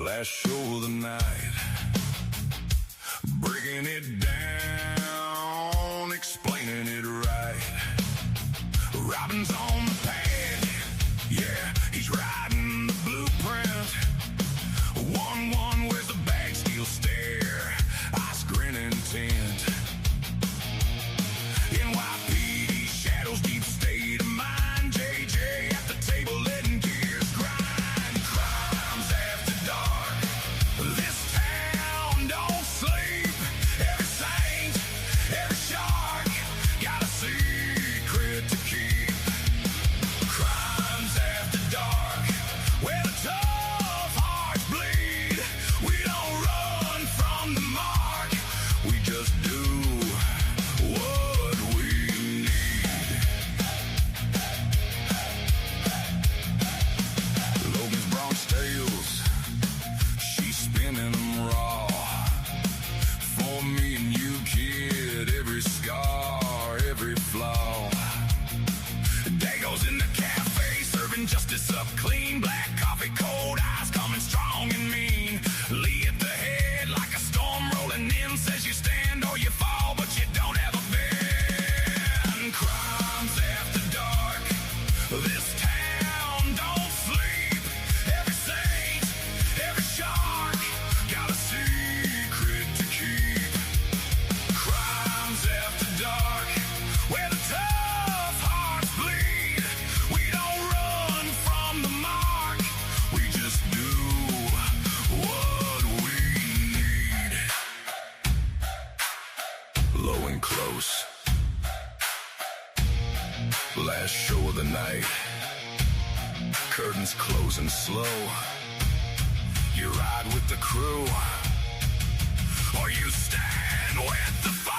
Last show of the night, breaking it down, explaining it right. Robin's on the pad, yeah, he's riding the blueprint. 1-1 wears a bag, steel stare, eyes grinning tint. NYPD shadows, deep state of mind. JJ at the table letting gears grind. Crimes after dark. This town don't sleep. Every saint, every shark got a secret to keep. Crimes after dark, where the tough hearts bleed. We don't run from the mark, we just do what we need. Logan's Bronx tales, she's spinning them raw. For me and you, kid, every scar, every flaw. Dago's in the cafe, serving justice up clean. Black coffee, cold eyes, coming strong and mean. Lee at the head like a storm rolling in. Says you stand or you fall, but you don't have a bend. Crimes after dark. This town don't sleep. Every saint, every shark got a secret to keep. Crimes after dark, where the tough hearts bleed. We don't run from the mark, we just do what we need. Low and close, last show of the night. Curtains closing slow. You ride with the crew, or you stand with the foe.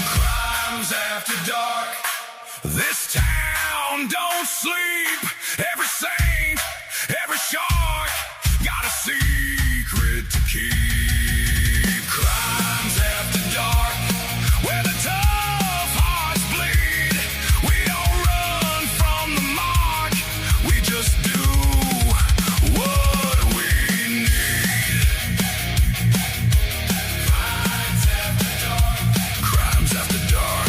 Crimes after dark. This town don't sleep. Every saint, every shark got a secret to keep. Crimes after dark, where the tough hearts bleed. We don't run from the mark, we just do what we need. Crimes after dark. Crimes after dark.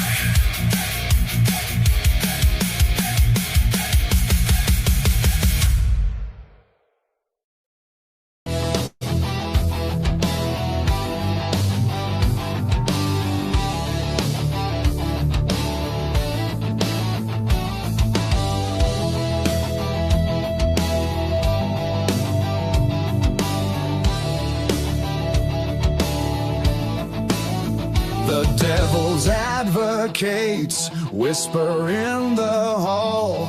The devil's advocates whisper in the hall,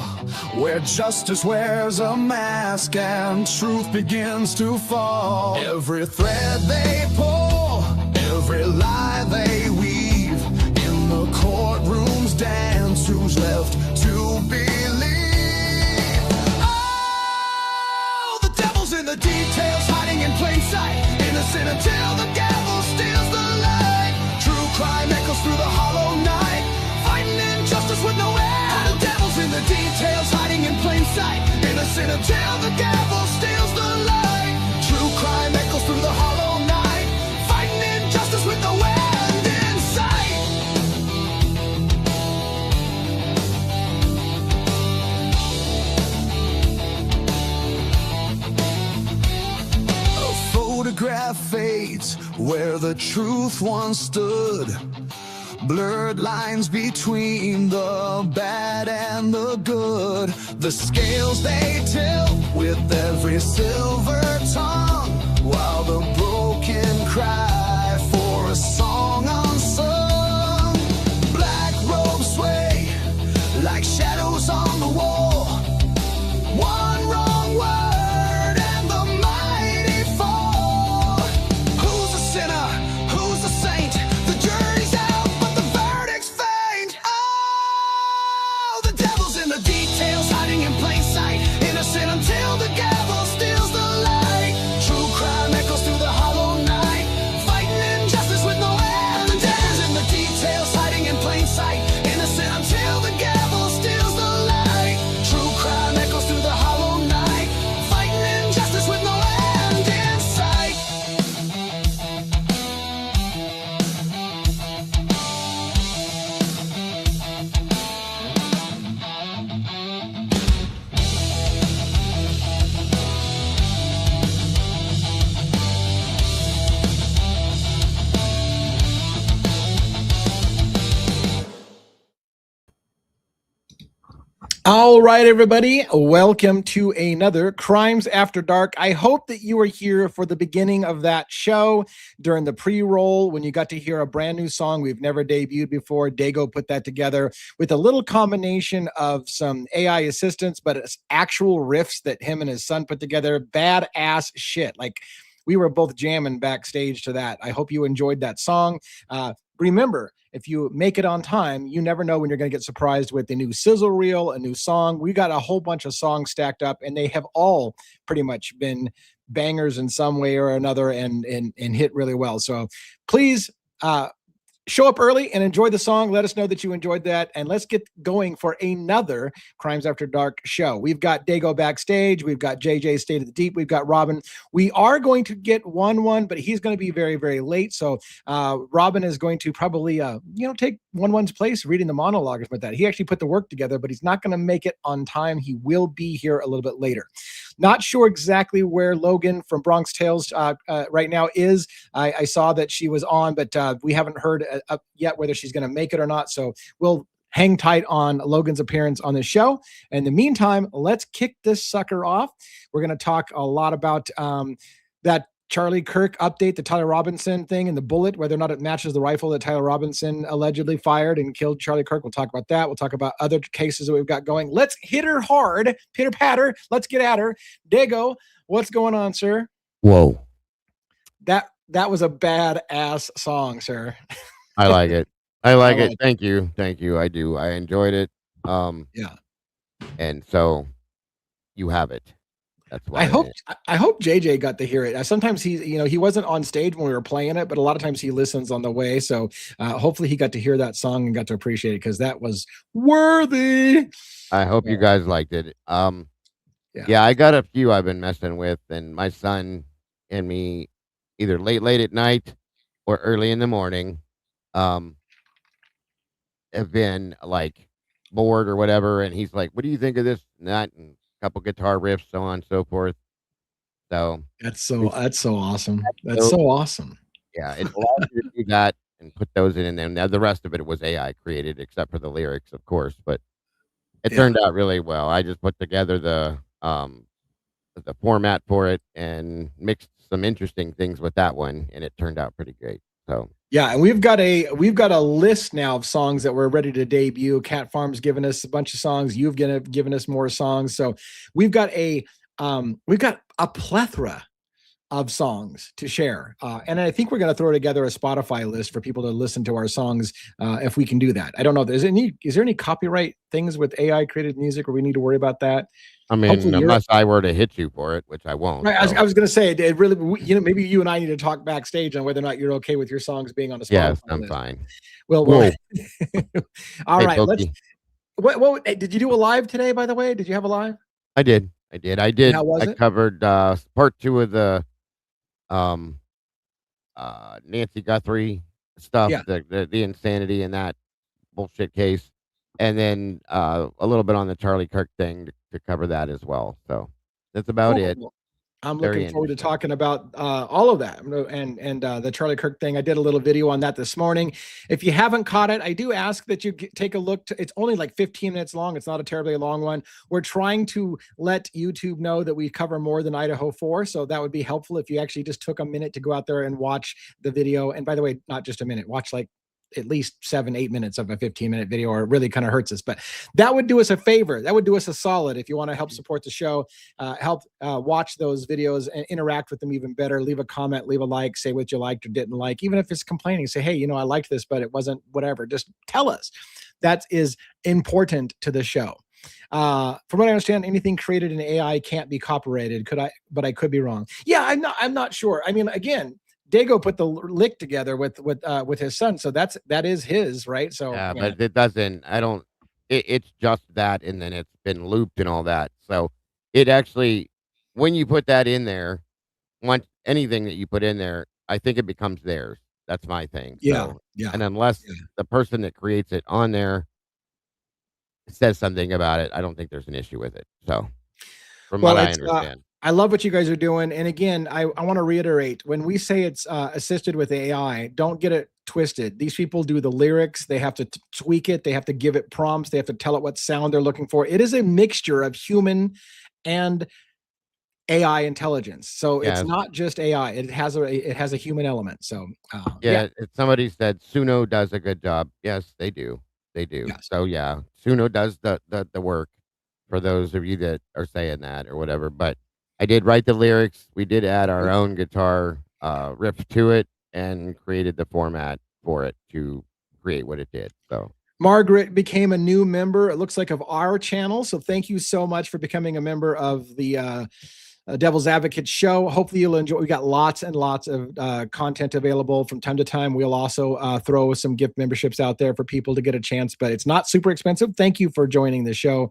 where justice wears a mask and truth begins to fall. Every thread they pull, every lie they weave, in the courtroom's dance, who's left to believe? Oh, the devil's in the details, hiding in plain sight, innocent until the gavel steals the light. True crime echoes through the hollow night, fighting injustice with no end. The devil's in the details, hiding in plain sight, innocent until the gavel steals the light. True crime echoes through the hollow night, fighting injustice with no end in sight. A photograph fades where the truth once stood. Blurred lines between the bad and the good. The scales they tilt with every silver tongue, while the broken cry for a song unsung. Black robes All right, everybody, welcome to another Crimes After Dark. I hope that you were here for the beginning of that show during the pre-roll when you got to hear a brand new song we've never debuted before. Dago put that together with a little combination of some AI assistance, but it's actual riffs that him and his son put together. Badass shit. Like, we were both jamming backstage to that. I hope you enjoyed that song. Remember, if you make it on time, you never know when you're going to get surprised with a new sizzle reel, a new song. We got a whole bunch of songs stacked up, and they have all pretty much been bangers in some way or another and hit really well. So please show up early and enjoy the song. Let us know that you enjoyed that. And let's get going for another Crimes After Dark show. We've got Dago backstage. We've got JJ State of the Deep. We've got Robin. We are going to get one, but he's going to be very, very late. So Robin is going to probably, take one's place reading the monologue with that. He actually put the work together, but he's not going to make it on time. He will be here a little bit later. Not sure exactly where Logan from Bronx Tales right now is. I saw that she was on, but we haven't heard yet whether she's going to make it or not. So we'll hang tight on Logan's appearance on the show. In the meantime, let's kick this sucker off. We're going to talk a lot about that Charlie Kirk update, the Tyler Robinson thing, and the bullet, whether or not it matches the rifle that Tyler Robinson allegedly fired and killed Charlie Kirk. We'll talk about that. We'll talk about other cases that we've got going. Let's hit her hard, pitter patter. Let's get at her. Dago, what's going on, sir? Whoa. That was a badass song, sir. I like it. I like it. Thank you. I do. I enjoyed it. Yeah. And so you have it. That's why I hope JJ got to hear it. Sometimes he wasn't on stage when we were playing it, but a lot of times he listens on the way. So hopefully he got to hear that song and got to appreciate it because that was worthy. I hope you guys liked it. Yeah, I got a few I've been messing with, and my son and me either late at night or early in the morning have been like bored or whatever, and he's like, what do you think of this and that, and a couple guitar riffs, so on and so forth. So that's so awesome. That's so awesome. Yeah, it allows you to do that and put those in, and then now the rest of it was AI created, except for the lyrics, of course, but it turned out really well. I just put together the format for it and mixed some interesting things with that one, and it turned out pretty great. So yeah, and we've got a list now of songs that we're ready to debut. Cat Farm's given us a bunch of songs. You've given us more songs. So we've got a plethora of songs to share. And I think we're going to throw together a Spotify list for people to listen to our songs if we can do that. I don't know. Is there any copyright things with AI created music where we need to worry about that? I mean, unless I were to hit you for it, which I won't. Right, so. I was going to say, it really, maybe you and I need to talk backstage on whether or not you're okay with your songs being on a Spotify Yes, I'm list. fine. Well, all right. What did you do a live today, by the way? Did you have a live? I did. How was it? Covered part 2 of the Nancy Guthrie stuff, the insanity in that bullshit case, and then a little bit on the Charlie Kirk thing to cover that as well. So that's about it. I'm looking forward to talking about all of that and the Charlie Kirk thing. I did a little video on that this morning. If you haven't caught it, I do ask that you take a look. It's only like 15 minutes long. It's not a terribly long one. We're trying to let YouTube know that we cover more than Idaho 4. So that would be helpful if you actually just took a minute to go out there and watch the video. And by the way, not just a minute, watch like at least 7-8 minutes of a 15-minute video, or it really kind of hurts us. But that would do us a favor. That would do us a solid. If you want to help support the show, help watch those videos and interact with them even better. Leave a comment, leave a like, say what you liked or didn't like. Even if it's complaining, say, hey, I liked this, but it wasn't whatever. Just tell us. That is important to the show. From what I understand, anything created in AI can't be copyrighted. But I could be wrong. Yeah, I'm not sure. I mean, again, Dago put the lick together with his son, so that is his, right? So yeah, but it doesn't. It's just that, and then it's been looped and all that. So it actually, when you put that in there, once anything that you put in there, I think it becomes theirs. That's my thing. Yeah. And unless the person that creates it on there says something about it, I don't think there's an issue with it. So from what I understand. I love what you guys are doing. And again, I want to reiterate, when we say it's assisted with AI, don't get it twisted. These people do the lyrics. They have to tweak it. They have to give it prompts. They have to tell it what sound they're looking for. It is a mixture of human and AI intelligence. So it's Yes. not just AI. It has a human element. So Yeah, if somebody said Suno does a good job. Yes, they do. They do. Yes. So yeah, Suno does the work for those of you that are saying that or whatever. But I did write the lyrics. We did add our own guitar riff to it and created the format for it to create what it did. So Margaret became a new member, it looks like, of our channel. So thank you so much for becoming a member of the Devil's Advocate show. Hopefully you'll enjoy. We got lots and lots of content available from time to time. We'll also throw some gift memberships out there for people to get a chance, but it's not super expensive. Thank you for joining the show.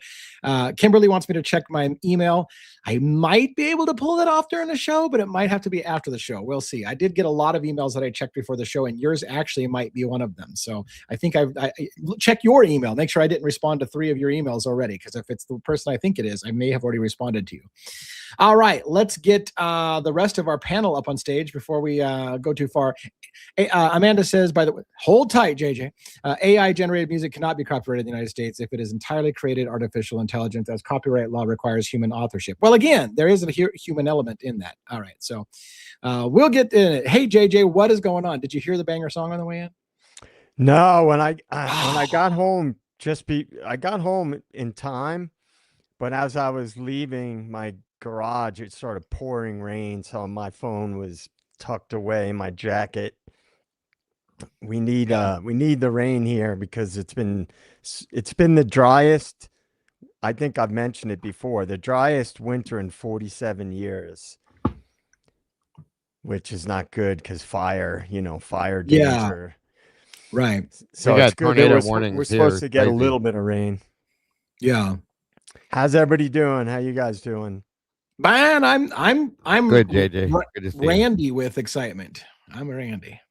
Kimberly wants me to check my email. I might be able to pull that off during the show, but it might have to be after the show. We'll see. I did get a lot of emails that I checked before the show, and yours actually might be one of them. So I think I check your email. Make sure I didn't respond to 3 of your emails already, because if it's the person I think it is, I may have already responded to you. All right, let's get the rest of our panel up on stage before we go too far. Amanda says, by the way, hold tight, JJ. AI-generated music cannot be copyrighted in the United States if it is entirely created artificial intelligence, as copyright law requires human authorship. Well, again, there is a human element in that. All right, so we'll get in it. Hey, JJ, what is going on? Did you hear the banger song on the way in? No, when I got home, I got home in time, but as I was leaving my garage, it started pouring rain, so my phone was tucked away in my jacket. We need the rain here because it's been the driest. I think I've mentioned it before, the driest winter in 47 years, which is not good because fire danger. Right. So we it's got good. tornado warnings. We're supposed to get a crazy. little bit of rain. Yeah. How's everybody doing? How you guys doing? Man, I'm Good, JJ. Good to see you. randy with excitement. I'm Randy.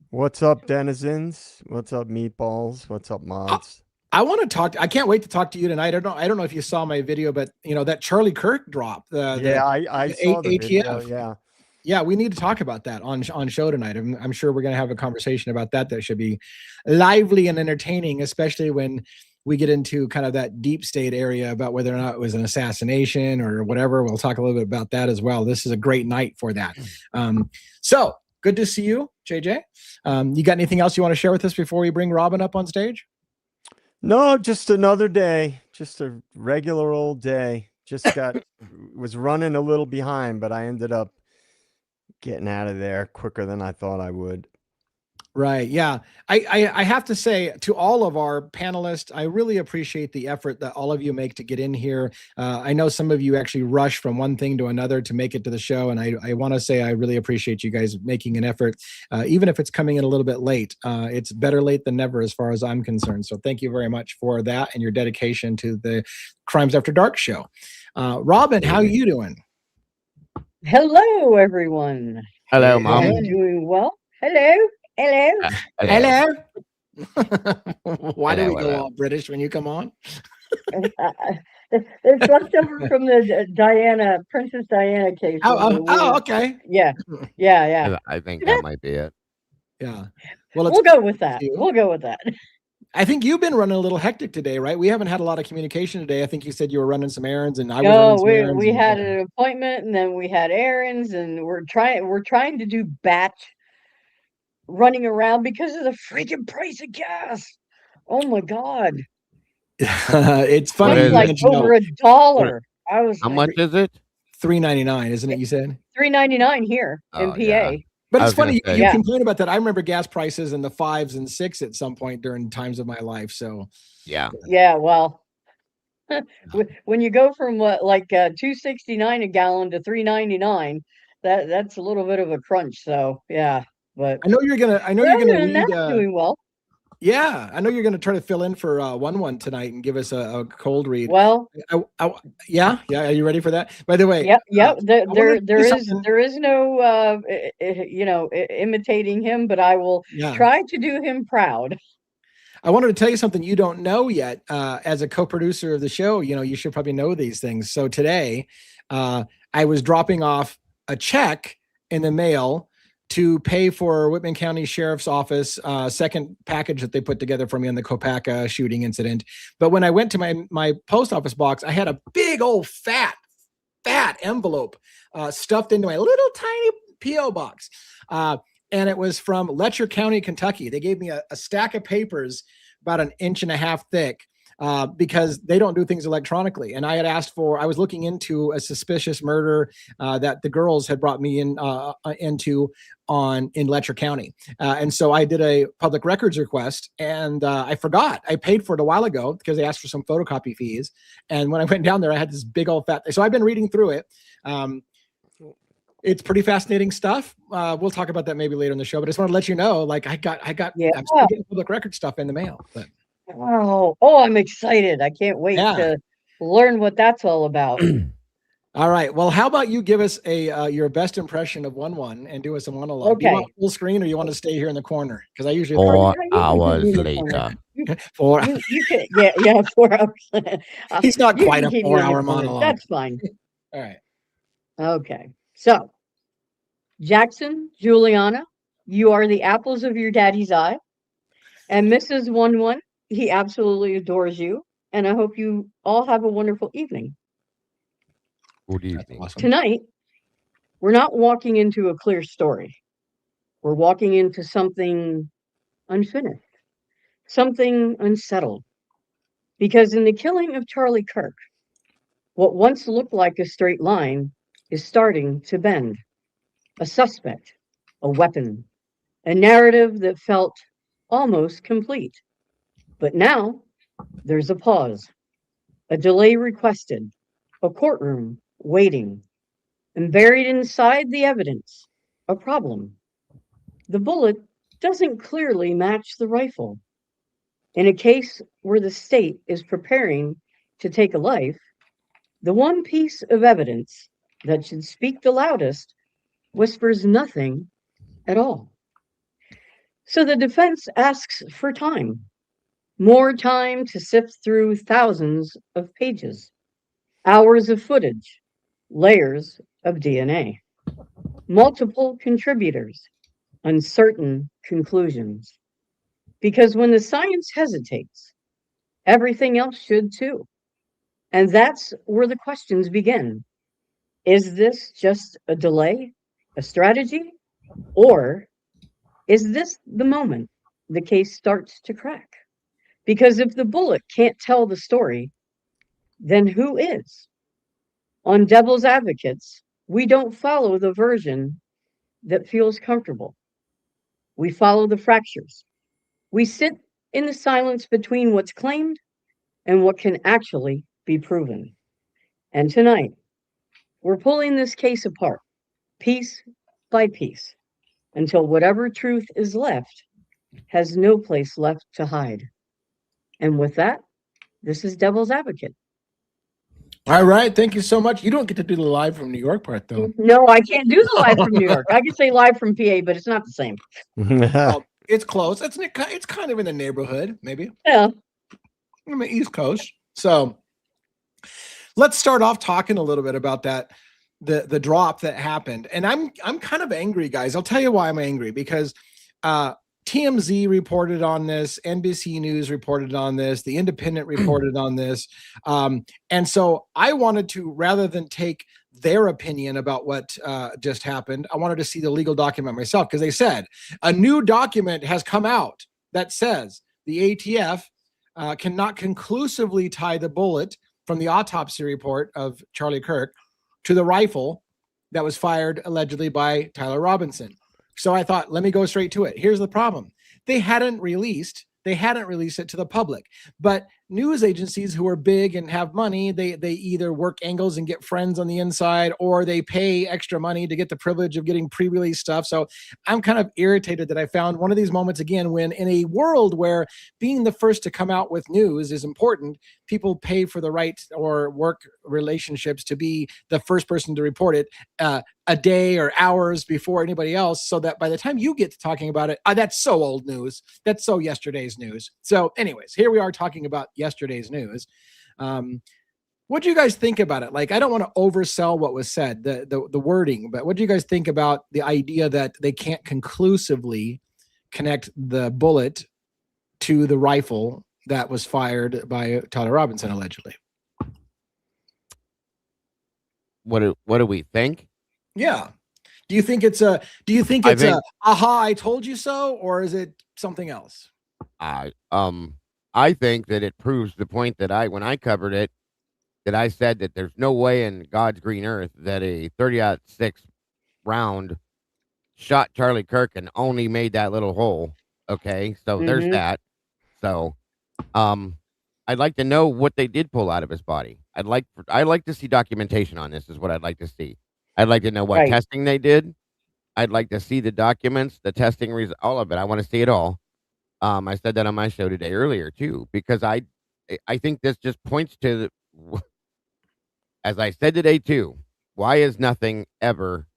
What's up, denizens? What's up, meatballs? What's up, mods? I want to talk. I can't wait to talk to you tonight. I don't know if you saw my video, but that Charlie Kirk drop. I saw the video. ATF. Yeah, we need to talk about that on show tonight. I'm sure we're going to have a conversation about that. That should be lively and entertaining, especially when we get into kind of that deep state area about whether or not it was an assassination or whatever. We'll talk a little bit about that as well. This is a great night for that. So good to see you, JJ. You got anything else you want to share with us before we bring Robin up on stage? No, just another day. Just a regular old day. Just was running a little behind, but I ended up getting out of there quicker than I thought I would. Right. Yeah. I have to say to all of our panelists, I really appreciate the effort that all of you make to get in here. I know some of you actually rush from one thing to another to make it to the show. And I want to say I really appreciate you guys making an effort, even if it's coming in a little bit late. It's better late than never as far as I'm concerned. So thank you very much for that and your dedication to the Crimes After Dark show. Robin, how are you doing? Hello, everyone. Hello, Mom. I'm doing well. Hello. Hello. Hello. Why do we Hello, go hello. all British when you come on? It's left over from the Princess Diana case. Okay. Yeah. I think that might be it. Yeah. Well, We'll go with that. you. We'll go with that. I think you've been running a little hectic today, right? We haven't had a lot of communication today. I think you said you were running some errands, and I was No, running some errands. we had an appointment, and then we had errands, and we're trying to do batch running around because of the freaking price of gas. Oh my God. It's funny. It's you like mentioned over $1. I was How like, much is it? $3.99, isn't it? You said. $3.99 here in Oh, PA. yeah. But I it's was gonna funny say. you Yeah. complain about that. I remember gas prices in the 5s and 6 at some point during times of my life. So Yeah. Yeah, well, when you go from $2.69 a gallon to $3.99, that's a little bit of a crunch. So yeah, but I know you're gonna. I know but you're other gonna than read. that, doing well. Yeah, I know you're gonna try to fill in for one tonight and give us a cold read. Well, Yeah. Are you ready for that? By the way, yep. I wanna There say is something. no imitating him, but I will Yeah. try to do him proud. I wanted to tell you something you don't know yet. As a co-producer of the show, you should probably know these things. So today, I was dropping off a check in the mail to pay for Whitman County Sheriff's Office second package that they put together for me on the Kopaka shooting incident. But when I went to my post office box, I had a big old fat envelope stuffed into my little tiny P.O. box. And it was from Letcher County, Kentucky. They gave me a stack of papers about 1.5 inches thick because they don't do things electronically. And I had asked I was looking into a suspicious murder that the girls had brought me into in Letcher County. And so I did a public records request, and I forgot. I paid for it a while ago because they asked for some photocopy fees. And when I went down there, I had this big old fat. So I've been reading through it. It's pretty fascinating stuff. We'll talk about that maybe later in the show, but I just want to let you know, like I'm still getting public record stuff in the mail. But. Oh, I'm excited. I can't wait to learn what that's all about. All right. Well, how about you give us your best impression of 1-1 and do us a monologue? Okay. Do you want full screen or you want to stay here in the corner? Because I usually 4 hours later. You can, 4 hours. He's not quite a 4-hour monologue. That's fine. All right. Okay. So, Jackson, Juliana, you are the apples of your daddy's eye. And Mrs. 1-1, he absolutely adores you. And I hope you all have a wonderful evening. Good evening. Awesome. Tonight, we're not walking into a clear story. We're walking into something unfinished, something unsettled. Because in the killing of Charlie Kirk, what once looked like a straight line is starting to bend. A suspect, a weapon, a narrative that felt almost complete. But now there's a pause, a delay requested, a courtroom waiting, and buried inside the evidence, a problem. The bullet doesn't clearly match the rifle. In a case where the state is preparing to take a life, the one piece of evidence that should speak the loudest whispers nothing at all. So the defense asks for time, more time to sift through thousands of pages, hours of footage, layers of DNA, multiple contributors, uncertain conclusions. Because when the science hesitates, everything else should too. And that's where the questions begin. Is this just a delay, a strategy, or is this the moment the case starts to crack? Because if the bullet can't tell the story, then who is? On Devil's Advocates, we don't follow the version that feels comfortable. We follow the fractures. We sit in the silence between what's claimed and what can actually be proven. And tonight, we're pulling this case apart, piece by piece, until whatever truth is left has no place left to hide. And with that, this is Devil's Advocate. All right. Thank you so much. You don't get to do the live from New York part, though. No, I can't do the live from New York. I can say live from PA, but it's not the same. Well, it's close. It's kind of in the neighborhood, maybe. Yeah. I'm the East Coast. So let's start off talking a little bit about that, the drop that happened. And I'm kind of angry, guys. I'll tell you why I'm angry, because TMZ reported on this, NBC News reported on this, The Independent reported on this. And so I wanted to, rather than take their opinion about what just happened, I wanted to see the legal document myself, because they said a new document has come out that says the ATF cannot conclusively tie the bullet from the autopsy report of Charlie Kirk to the rifle that was fired allegedly by Tyler Robinson. So I thought, let me go straight to it. Here's the problem. They hadn't released it to the public, but news agencies who are big and have money, they either work angles and get friends on the inside, or they pay extra money to get the privilege of getting pre-release stuff. So I'm kind of irritated that I found one of these moments again, when in a world where being the first to come out with news is important, people pay for the right or work relationships to be the first person to report it a day or hours before anybody else, so that by the time you get to talking about it, that's so old news. That's so yesterday's news. So anyways, here we are talking about yesterday's news. What do you guys think about it? Like, I don't want to oversell what was said, the wording, but what do you guys think about the idea that they can't conclusively connect the bullet to the rifle that was fired by Tyler Robinson, allegedly? What do we think? Yeah. Do you think it's a aha, I told you so, or is it something else? I think that it proves the point that when I covered it, that I said that there's no way in God's green earth that a 30-06 round shot Charlie Kirk and only made that little hole. Okay, so there's that. So, I'd like to know what they did pull out of his body. I'd like to see documentation on this. Is what I'd like to see. I'd like to know what testing they did. I'd like to see the documents, the testing results, all of it. I want to see it all. I said that on my show today earlier too, because I think this just points to as I said today too, why is nothing ever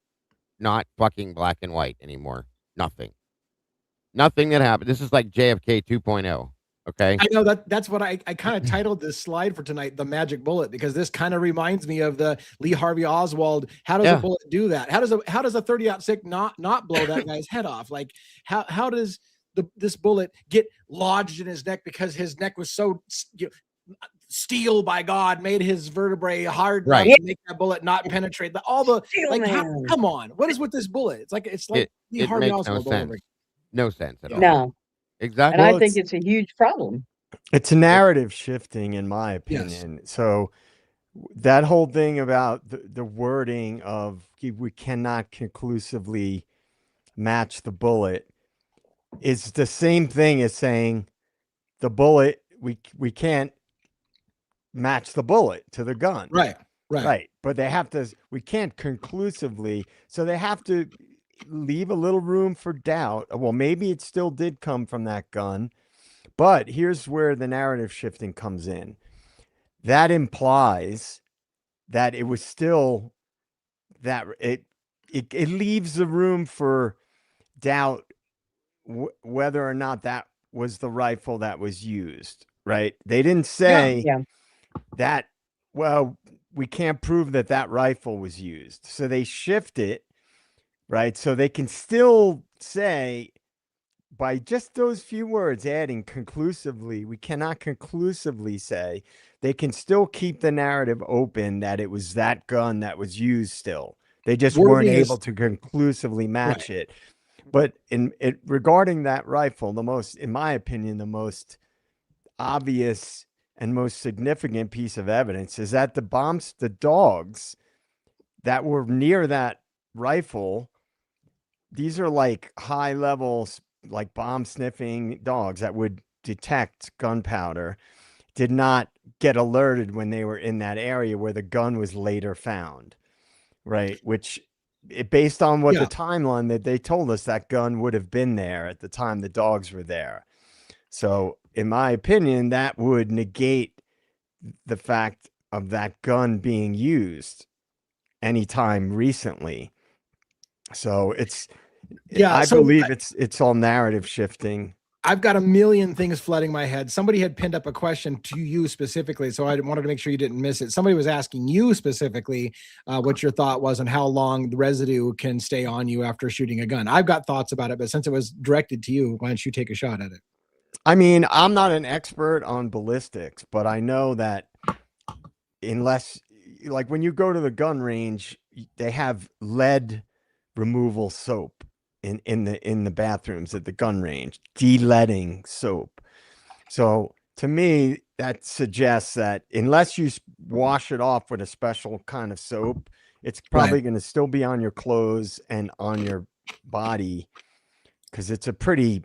not fucking black and white anymore? Nothing that happened. This is like JFK 2.0. Okay. I know that's what I kind of titled this slide for tonight, the magic bullet, because this kind of reminds me of the Lee Harvey Oswald. How does a bullet do that? How does a 30-06 not blow that guy's head off? Like how does this bullet get lodged in his neck because his neck was so steel by God made his vertebrae hard enough to make that bullet not penetrate. Come on, what is with this bullet? It's like Lee Harvey Oswald all over. No sense at all. No. Exactly. And I think it's a huge problem. It's narrative shifting, in my opinion. Yes. So that whole thing about the wording of we cannot conclusively match the bullet is the same thing as saying the bullet, we can't match the bullet to the gun. Right. But we can't conclusively, so they have to leave a little room for doubt. Well, maybe it still did come from that gun, but here's where the narrative shifting comes in. That implies that it was still that it leaves the room for doubt whether or not that was the rifle that was used, right? They didn't say that, well, we can't prove that rifle was used. So they shift it, right? So they can still say, by just those few words adding conclusively, we cannot conclusively say, they can still keep the narrative open that it was that gun that was used still. They just weren't able to conclusively match it. But regarding that rifle, in my opinion, the most obvious and most significant piece of evidence is that the dogs that were near that rifle, these are like high levels, like bomb sniffing dogs that would detect gunpowder, did not get alerted when they were in that area where the gun was later found, right? Which, based on what the timeline that they told us, that gun would have been there at the time the dogs were there. So in my opinion, that would negate the fact of that gun being used anytime recently. So I believe it's all narrative shifting. I've got a million things flooding my head. Somebody had pinned up a question to you specifically, so I wanted to make sure you didn't miss it. Somebody was asking you specifically what your thought was on how long the residue can stay on you after shooting a gun. I've got thoughts about it, but since it was directed to you, why don't you take a shot at it? I mean, I'm not an expert on ballistics, but I know that unless, like, when you go to the gun range, they have lead removal soap in the bathrooms at the gun range, de-leading soap. So to me, that suggests that unless you wash it off with a special kind of soap, it's probably going to still be on your clothes and on your body, because it's a pretty,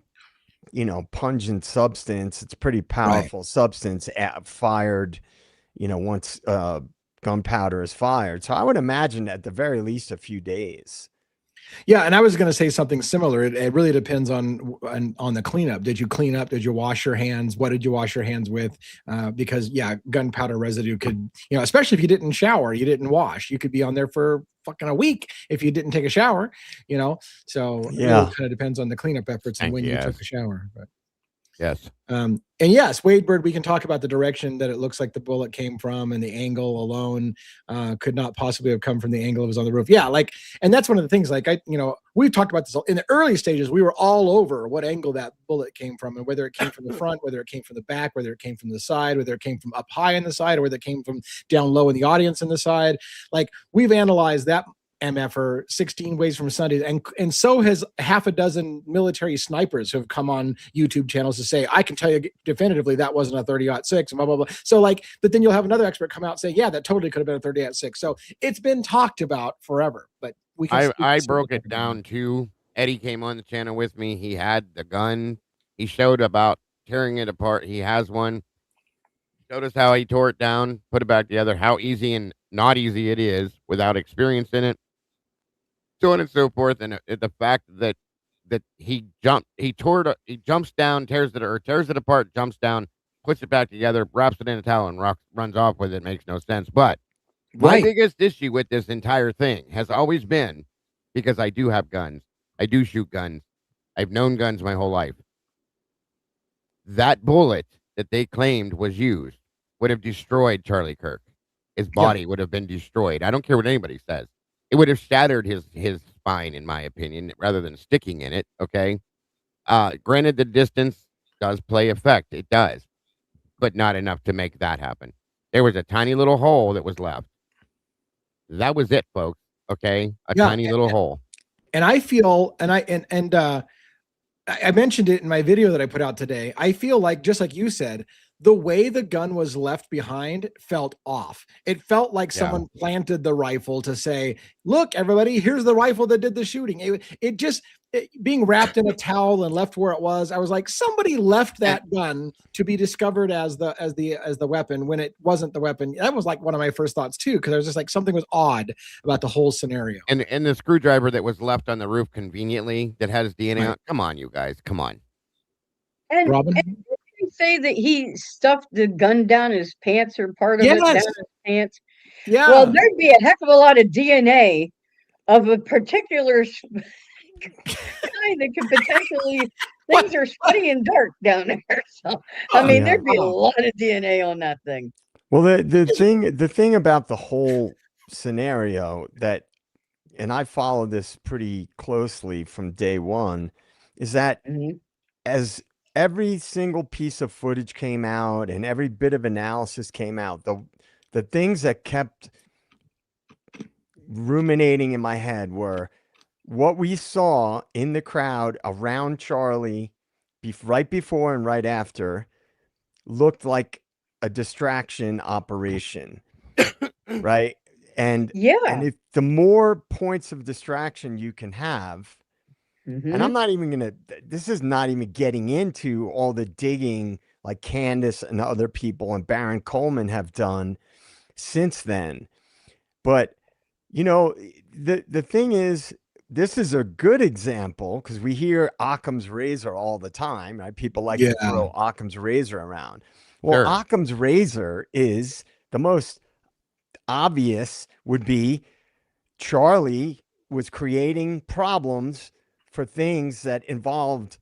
pungent substance. It's a pretty powerful substance fired, once gunpowder is fired. So I would imagine at the very least a few days. Yeah, and I was going to say something similar. It really depends on the cleanup. Did you clean up? Did you wash your hands? What did you wash your hands with? Because gunpowder residue could, especially if you didn't shower, you didn't wash, you could be on there for fucking a week if you didn't take a shower. So it really kind of depends on the cleanup efforts and when you took a shower. But Yes. And yes, Wadebird, we can talk about the direction that it looks like the bullet came from, and the angle alone could not possibly have come from the angle it was on the roof. Yeah, like, and that's one of the things. Like, we've talked about this in the early stages. We were all over what angle that bullet came from, and whether it came from the front, whether it came from the back, whether it came from the side, whether it came from up high in the side, or whether it came from down low in the audience in the side. Like, we've analyzed that MFer 16 ways from Sunday, and so has half a dozen military snipers who have come on YouTube channels to say, I can tell you definitively that wasn't a 30-06 and blah blah blah. So like, but then you'll have another expert come out and say, yeah, that totally could have been a 30-06. So it's been talked about forever, but I broke it down too. Eddie came on the channel with me. He had the gun. He showed about tearing it apart. He has one. Showed us how he tore it down, put it back together, how easy and not easy it is without experience in it, so on and so forth. And the fact that he jumps down, tears it apart, jumps down, puts it back together, wraps it in a towel, and runs off with it makes no sense. But my biggest issue with this entire thing has always been, because I do have guns, I do shoot guns, I've known guns my whole life. That bullet that they claimed was used would have destroyed Charlie Kirk. His body would have been destroyed. I don't care what anybody says. It would have shattered his spine, in my opinion, rather than sticking in it. Okay. Granted, the distance does play effect. It does, but not enough to make that happen. There was a tiny little hole that was left. That was it, folks. Okay. Tiny little hole. And I feel, I mentioned it in my video that I put out today. I feel like, just like you said, the way the gun was left behind felt off. It felt like someone planted the rifle to say, look, everybody, here's the rifle that did the shooting. Being wrapped in a towel and left where it was. I was like, somebody left that gun to be discovered as the weapon when it wasn't the weapon. That was like one of my first thoughts too, because I was just like, something was odd about the whole scenario. And the screwdriver that was left on the roof conveniently that has DNA on. Come on, you guys, come on. And Robin, did you say that he stuffed the gun down his pants, or part of it down his pants? Yeah. Well, there'd be a heck of a lot of DNA of a particular kind that could potentially, things are sweaty and dark down there. So I mean, there'd be a lot of DNA on that thing. Well, the thing about the whole scenario that, and I followed this pretty closely from day one, is that as every single piece of footage came out and every bit of analysis came out, the things that kept ruminating in my head were what we saw in the crowd around Charlie right before and right after looked like a distraction operation, right? And if the more points of distraction you can have, and I'm not even gonna, this is not even getting into all the digging like Candace and other people and Baron Coleman have done since then. But the thing is, this is a good example because we hear Occam's razor all the time, right? People like to throw Occam's razor around. Well, Occam's razor is the most obvious would be Charlie was creating problems for things that involved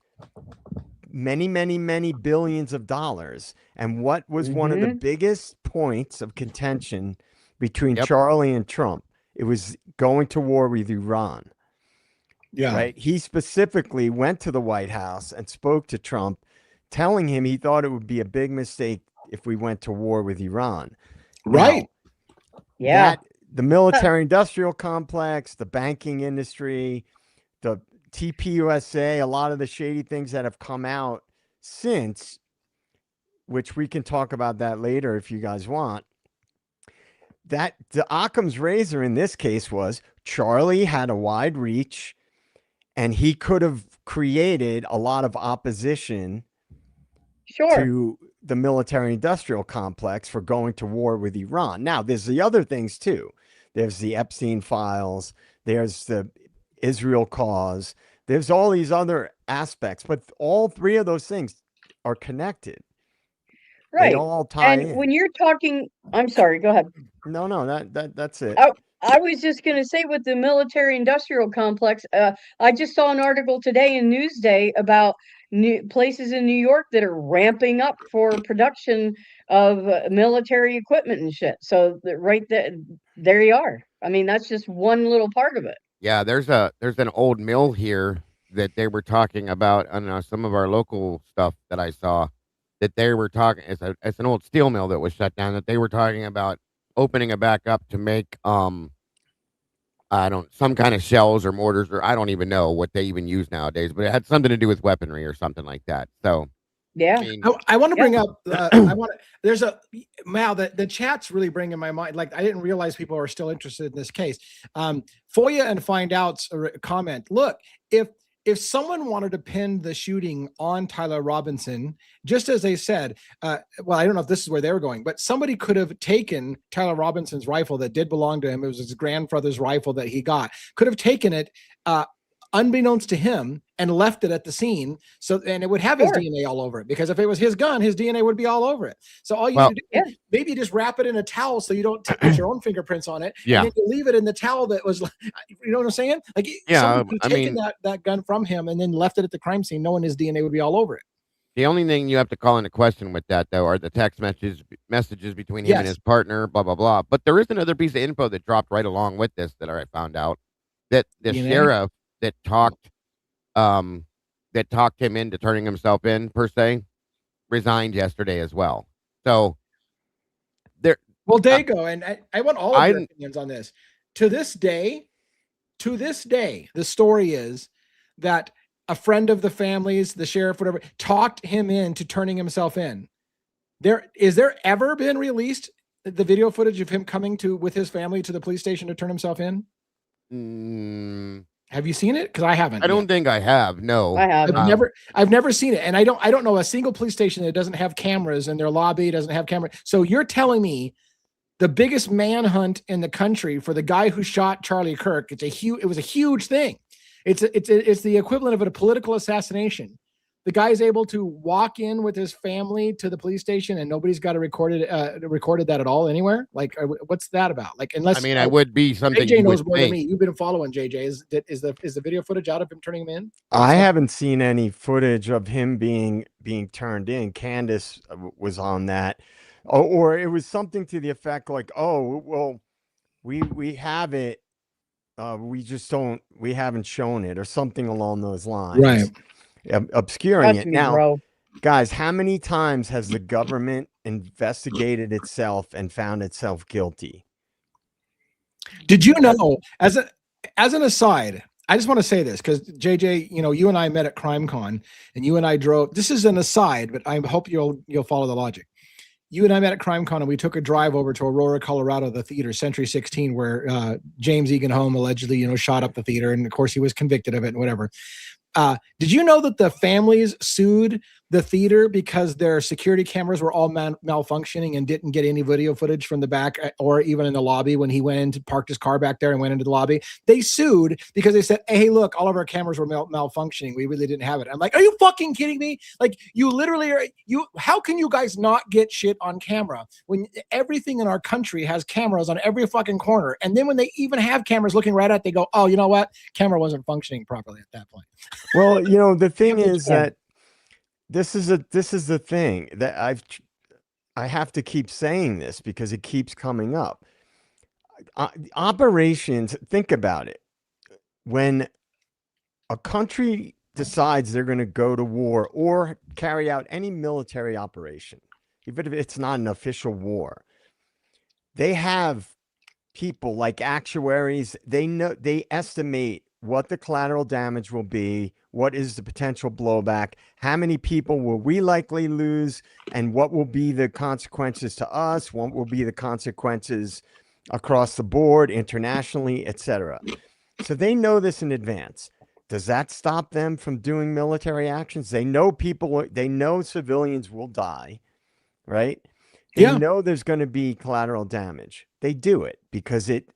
many, many, many billions of dollars. And what was one of the biggest points of contention between Charlie and Trump? It was going to war with Iran. Yeah. Right. He specifically went to the White House and spoke to Trump, telling him he thought it would be a big mistake if we went to war with Iran. Right. Now, the military industrial complex, the banking industry, the TPUSA, a lot of the shady things that have come out since, which we can talk about that later if you guys want. That the Occam's razor in this case was Charlie had a wide reach and he could have created a lot of opposition to the military industrial complex for going to war with Iran. Now, there's the other things too. There's the Epstein files. There's the Israel cause. There's all these other aspects, but all three of those things are connected. Right. They all tie in. When you're talking, I'm sorry, go ahead. No, that's it. I was just going to say with the military industrial complex, I just saw an article today in Newsday about places in New York that are ramping up for production of military equipment and shit. So right there you are. I mean, that's just one little part of it. Yeah, there's an old mill here that they were talking about on some of our local stuff that I saw that they were talking. It's an old steel mill that was shut down that they were talking about opening it back up to make I don't some kind of shells or mortars or I don't even know what they even use nowadays, but it had something to do with weaponry or something like that. So Yeah. I mean, I want to Yeah. bring up. I want to. There's a Mal. The chat's really bringing my mind. Like I didn't realize people are still interested in this case. Foya and Find Out's comment. Look, if someone wanted to pin the shooting on Tyler Robinson, just as they said, well, I don't know if this is where they were going, but somebody could have taken Tyler Robinson's rifle that did belong to him. It was his grandfather's rifle that he got. Could have taken it. Unbeknownst to him, and left it at the scene. So, and it would have his Sure. DNA all over it because if it was his gun, his DNA would be all over it. So all you Well, need to do, maybe just wrap it in a towel so you don't put your own fingerprints on it. Yeah. And then you leave it in the towel that was, you know what I'm saying? Like, Yeah, someone could I have taken mean- that gun from him and then left it at the crime scene, knowing his DNA would be all over it. the only thing you have to call into question with that, though, are the text messages between him and Yes. his partner, blah, blah, blah. But there is another piece of info that dropped right along with this that I found out that the DNA? sheriff that talked him into turning himself in, per se, resigned yesterday as well. So Well, there you go. And I want all of your I'm- opinions on this. To this day, the story is that a friend of the family's, the sheriff, whatever, talked him into turning himself in. There ever been released the video footage of him coming with his family to the police station to turn himself in? Have you seen it? Because I haven't. I don't yet. think I have. No, I haven't. I've never seen it, and I don't know a single police station that doesn't have cameras in their lobby, doesn't have camera. So you're telling me the biggest manhunt in the country for the guy who shot Charlie Kirk, it was a huge thing. It's the equivalent of a political assassination. The guy's able to walk in with his family to the police station, and nobody's got to recorded that at all anywhere. Like, what's that about? Like, unless I mean, I would be something JJ you knows would more than think. me. You've been following JJ. Is the video footage out of him turning him in? I haven't seen any footage of him being turned in. Candace was on that, or it was something to the effect like, "Oh, well, we have it, we haven't shown it," or something along those lines, Right. Obscuring Trust it. me, Now, bro. guys, how many times has the government investigated itself and found itself guilty? Did you know, as an aside, I just want to say this because JJ, you and I met at CrimeCon, and you and I drove. This is an aside, but I hope you'll follow the logic. You and I met at CrimeCon, and we took a drive over to Aurora, Colorado, the theater, Century 16, where James Egan Holm allegedly, shot up the theater, and of course he was convicted of it and whatever. Did you know that the families sued the theater because their security cameras were all malfunctioning and didn't get any video footage from the back or even in the lobby when he went in to parked his car back there and went into the lobby? They sued because they said, hey, look, all of our cameras were malfunctioning. We really didn't have it. I'm like, are you fucking kidding me? Like, you literally are. How can you guys not get shit on camera when everything in our country has cameras on every fucking corner? And then when they even have cameras looking right at, they go, oh, you know what? Camera wasn't functioning properly at that point. Well, the thing Which is one? that this is the thing that I have to keep saying this because it keeps coming up. Operations, think about it. When a country decides they're going to go to war or carry out any military operation, even if it's not an official war, they have people like actuaries. They estimate what the collateral damage will be, what is the potential blowback, how many people will we likely lose, and what will be the consequences to us, what will be the consequences across the board, internationally, etc. So they know this in advance. Does that stop them from doing military actions? They know civilians will die, right? They know there's going to be collateral damage. They do it because it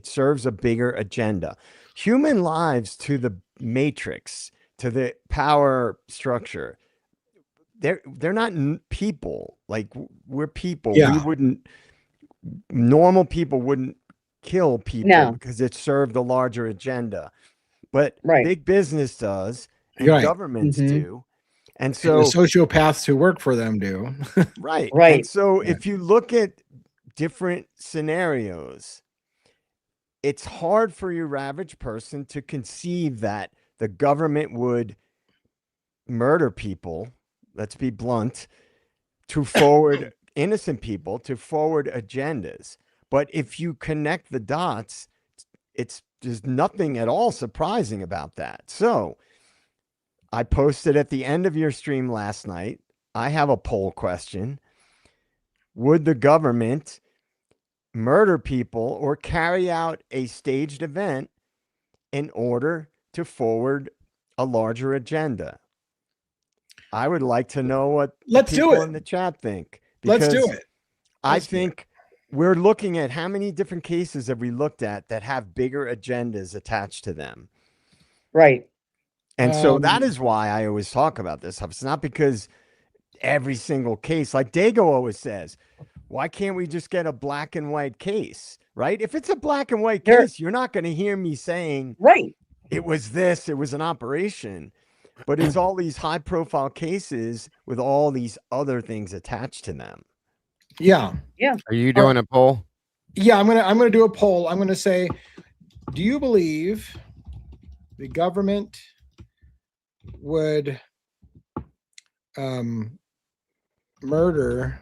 serves a bigger agenda. Human lives to the matrix, to the power structure, they're not people. Like, we're people. Yeah. Normal people wouldn't kill people No. because it served a larger agenda. But Right. big business does, and Right. governments Mhm. do. And And the so, sociopaths who work for them do. right. Right. And so, Yeah. if you look at different scenarios, it's hard for your average person to conceive that the government would murder people, let's be blunt, to forward innocent people, to forward agendas. But if you connect the dots, there's nothing at all surprising about that. So I posted at the end of your stream last night, I have a poll question. Would the government murder people or carry out a staged event in order to forward a larger agenda? I would like to know what Let's do people it. in the chat think. Let's do Because it. I Let's do it. think we're looking at how many different cases have we looked at that have bigger agendas attached to them. Right. And so that Um, is why I always talk about this stuff. It's not because every single case, like Dago always says, why can't we just get a black and white case, right? If it's a black and white There- case, you're not going to hear me saying Right. it was this, it was an operation. But it's all these high profile cases with all these other things attached to them. Yeah. Are you doing a poll? Yeah, I'm gonna do a poll. I'm gonna say, do you believe the government would murder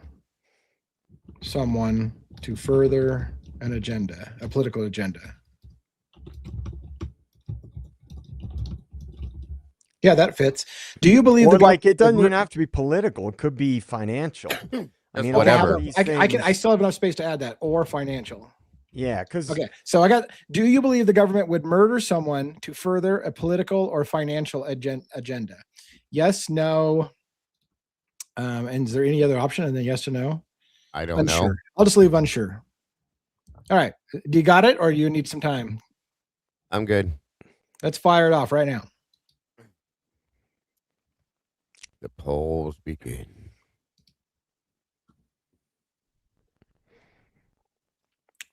someone to further an agenda, a political agenda? Yeah, that fits. Do you believe Or the like it doesn't government- even have to be political, it could be financial. I mean, whatever. all of these I can. I things- still have enough space to add that, or financial. yeah, because Okay, so I got. Do you believe the government would murder someone to further a political or financial agenda? Yes, no. And is there any other option? And then yes or no? I don't Unsure. know. I'll just leave unsure. All right. Do you got it, or you need some time? I'm good. Let's fire it off right now. The polls begin.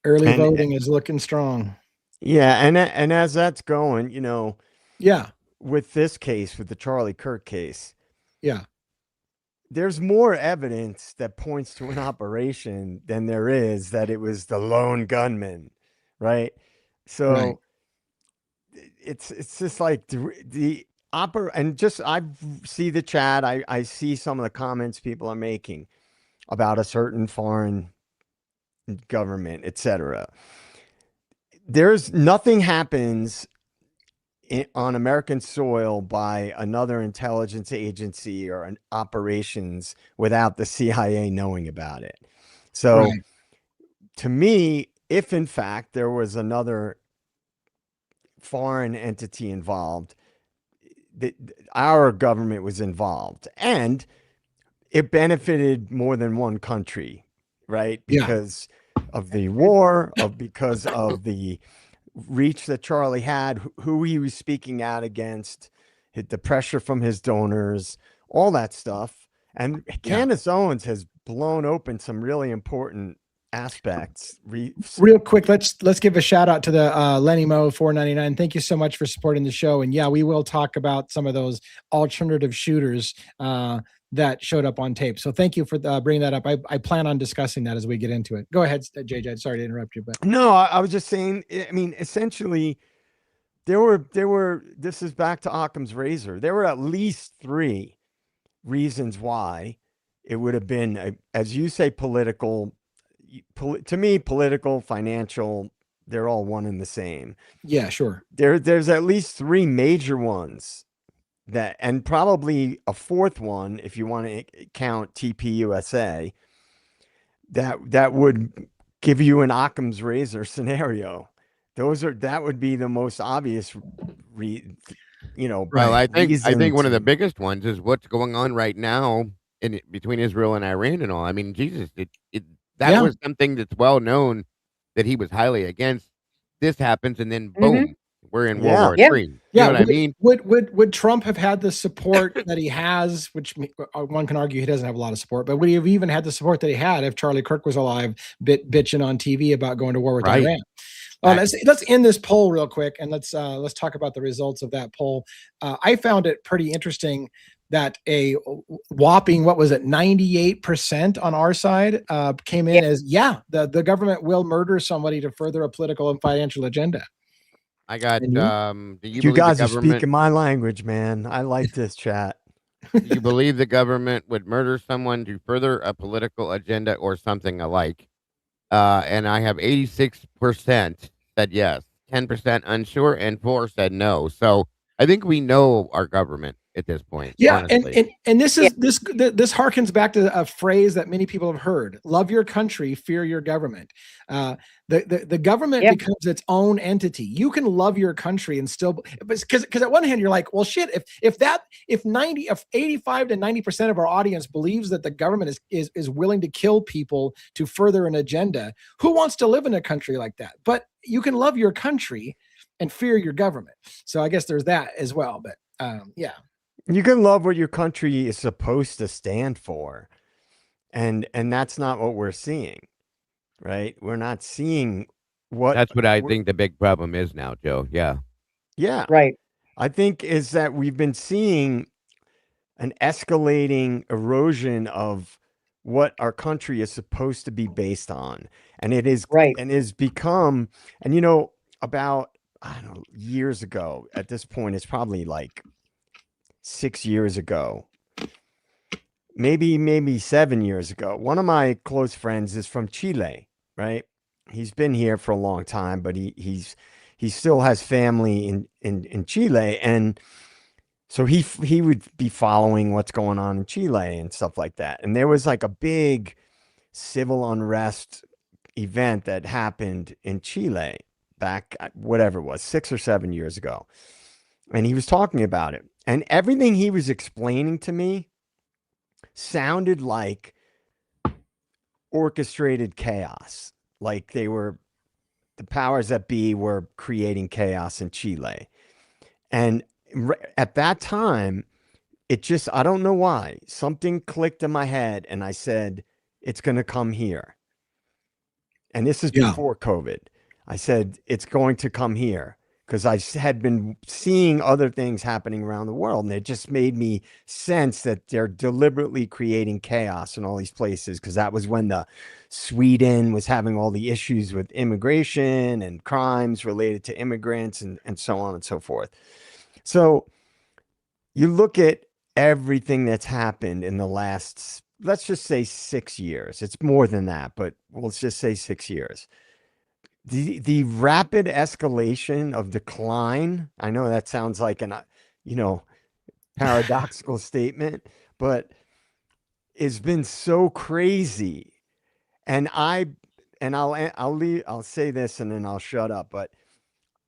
Early And- voting is looking strong. yeah, and as that's going, Yeah. with this case, with the Charlie Kirk case, Yeah. there's more evidence that points to an operation than there is that it was the lone gunman, right? So Right. it's just like the and just I see the chat, I see some of the comments people are making about a certain foreign government, etc. There's nothing happens on American soil by another intelligence agency or an operations without the CIA knowing about it. So Right. to me, if in fact there was another foreign entity involved, our government was involved and it benefited more than one country, right? Yeah. Because of the war, because of the reach that Charlie had, who he was speaking out against, the pressure from his donors, all that stuff. And Candace Owens has blown open some really important aspects. Real quick, let's give a shout out to the Lenny Mo 499. Thank you so much for supporting the show. And yeah, we will talk about some of those alternative shooters that showed up on tape. So thank you for bringing that up. I plan on discussing that as we get into it. Go ahead, JJ. Sorry to interrupt you, but no, I was just saying. I mean, essentially, there were. This is back to Occam's razor. There were at least 3 reasons why it would have been, as you say, political. To me, political, financial, they're all one and the same. yeah, sure. There's at least 3 major ones that, and probably a 4th one, if you want to count TPUSA, that would give you an Occam's razor scenario. That would be the most obvious, Well, I think reason one of the to- biggest ones is what's going on right now between Israel and Iran and all. I mean, Jesus, that Yeah. was something that's well known that he was highly against. This happens, and then boom, we're in World War Yeah. III. You Yeah, know what I mean? Would Trump have had the support that he has, which one can argue he doesn't have a lot of support, but would he have even had the support that he had if Charlie Kirk was alive, bitching on TV about going to war with Right. Iran? Let's end this poll real quick, and let's talk about the results of that poll. I found it pretty interesting that a whopping, what was it, 98% on our side came in as, the government will murder somebody to further a political and financial agenda. I got, And do You guys are speaking my language, man. I like this chat. Do you believe the government would murder someone to further a political agenda or something alike? And I have 86% said yes, 10% unsure, and 4 said no. So I think we know our government at this point. Yeah, honestly. and this harkens back to a phrase that many people have heard: "Love your country, fear your government." The government becomes its own entity. You can love your country and still, because at one hand you're like, well, shit. If 85 to 90% of our audience believes that the government is willing to kill people to further an agenda, who wants to live in a country like that? But you can love your country and fear your government. So I guess there's that as well. But yeah. You can love what your country is supposed to stand for. And that's not what we're seeing, right? We're not seeing what... That's what I think the big problem is now, Joe. Yeah. Yeah. Right. I think is that we've been seeing an escalating erosion of what our country is supposed to be based on. And it is and is become, and about, I don't know, years ago, at this point, it's probably like 6 years ago, maybe 7 years ago. One of my close friends is from Chile, right? He's been here for a long time, but he still has family in Chile. And so he would be following what's going on in Chile and stuff like that. And there was like a big civil unrest event that happened in Chile back, whatever it was, 6 or 7 years ago. And he was talking about it. And everything he was explaining to me sounded like orchestrated chaos. Like the powers that be were creating chaos in Chile. And at that time, I don't know why, something clicked in my head and I said, it's going to come here. And this is before COVID. I said, it's going to come here. Because I had been seeing other things happening around the world, and it just made me sense that they're deliberately creating chaos in all these places. Because that was when Sweden was having all the issues with immigration and crimes related to immigrants and so on and so forth. So you look at everything that's happened in the last, let's just say 6 years. It's more than that, but let's just say 6 years. The rapid escalation of decline, I know that sounds like an, paradoxical statement, but it's been so crazy. And I'll say this and then I'll shut up, but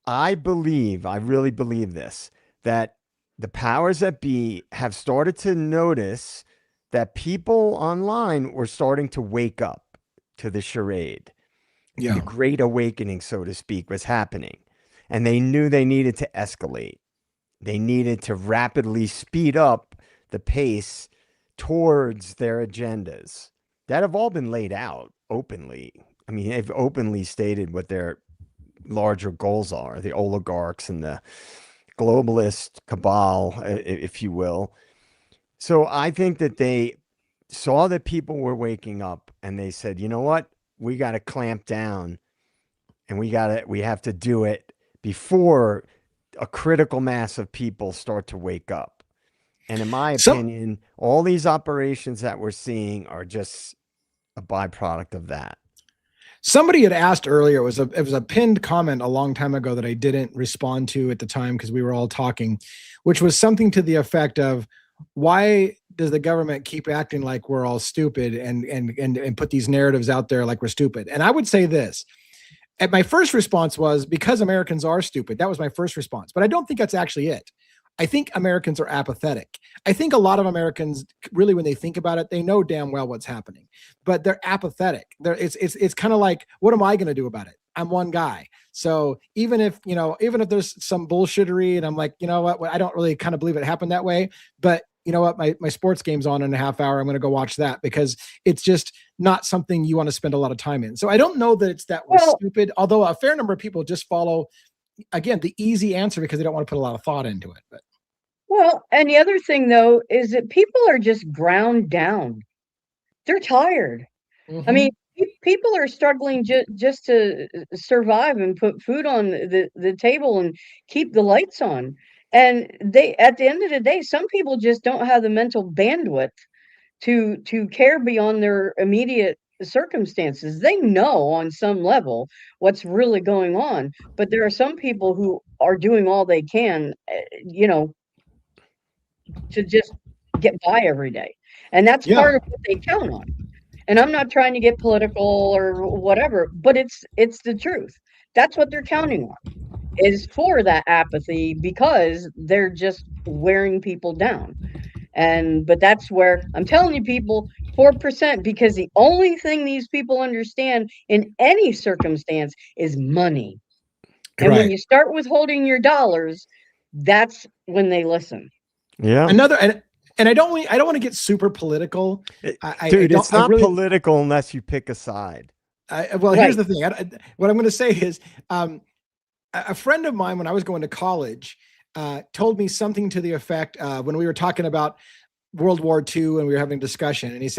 I really believe this, that the powers that be have started to notice that people online were starting to wake up to the charade. The great awakening, so to speak, was happening. And they knew they needed to escalate. They needed to rapidly speed up the pace towards their agendas that have all been laid out openly. I mean, they've openly stated what their larger goals are, the oligarchs and the globalist cabal, if you will. So I think that they saw that people were waking up and they said, you know what? We got to clamp down and we have to do it before a critical mass of people start to wake up. And in my opinion, all these operations that we're seeing are just a byproduct of that. Somebody had asked earlier, it was a pinned comment a long time ago that I didn't respond to at the time because we were all talking, which was something to the effect of, why does the government keep acting like we're all stupid and put these narratives out there like we're stupid? And I would say this. And my first response was, because Americans are stupid. That was my first response. But I don't think that's actually it. I think Americans are apathetic. I think a lot of Americans, really, when they think about it, they know damn well what's happening, but they're apathetic. It's kind of like, what am I going to do about it? I'm one guy. So even if there's some bullshittery and I'm like, you know what, I don't really kind of believe it happened that way, but you know what, my sports game's on in a half hour. I'm going to go watch that because it's just not something you want to spend a lot of time in. So I don't know that it's that we're stupid, although a fair number of people just follow, again, the easy answer because they don't want to put a lot of thought into it. But Well, and the other thing though is that people are just ground down. They're tired. I mean, people are struggling just to survive and put food on the table and keep the lights on. And they, at the end of the day, some people just don't have the mental bandwidth to care beyond their immediate circumstances. They know on some level what's really going on, but there are some people who are doing all they can, you know, to just get by every day. And that's Yeah. part of what they count on. And I'm not trying to get political or whatever, but it's the truth. That's what they're counting on, is for that apathy, because they're just wearing people down. But that's where I'm telling you, people, 4%, because the only thing these people understand in any circumstance is money. And when Right. you start withholding your dollars, that's when they listen. Yeah. And I don't want to get super political. Dude, it's not political unless you pick a side. Well, here's the thing. What I'm going to say is a friend of mine, when I was going to college, told me something to the effect when we were talking about World War II and we were having a discussion. And he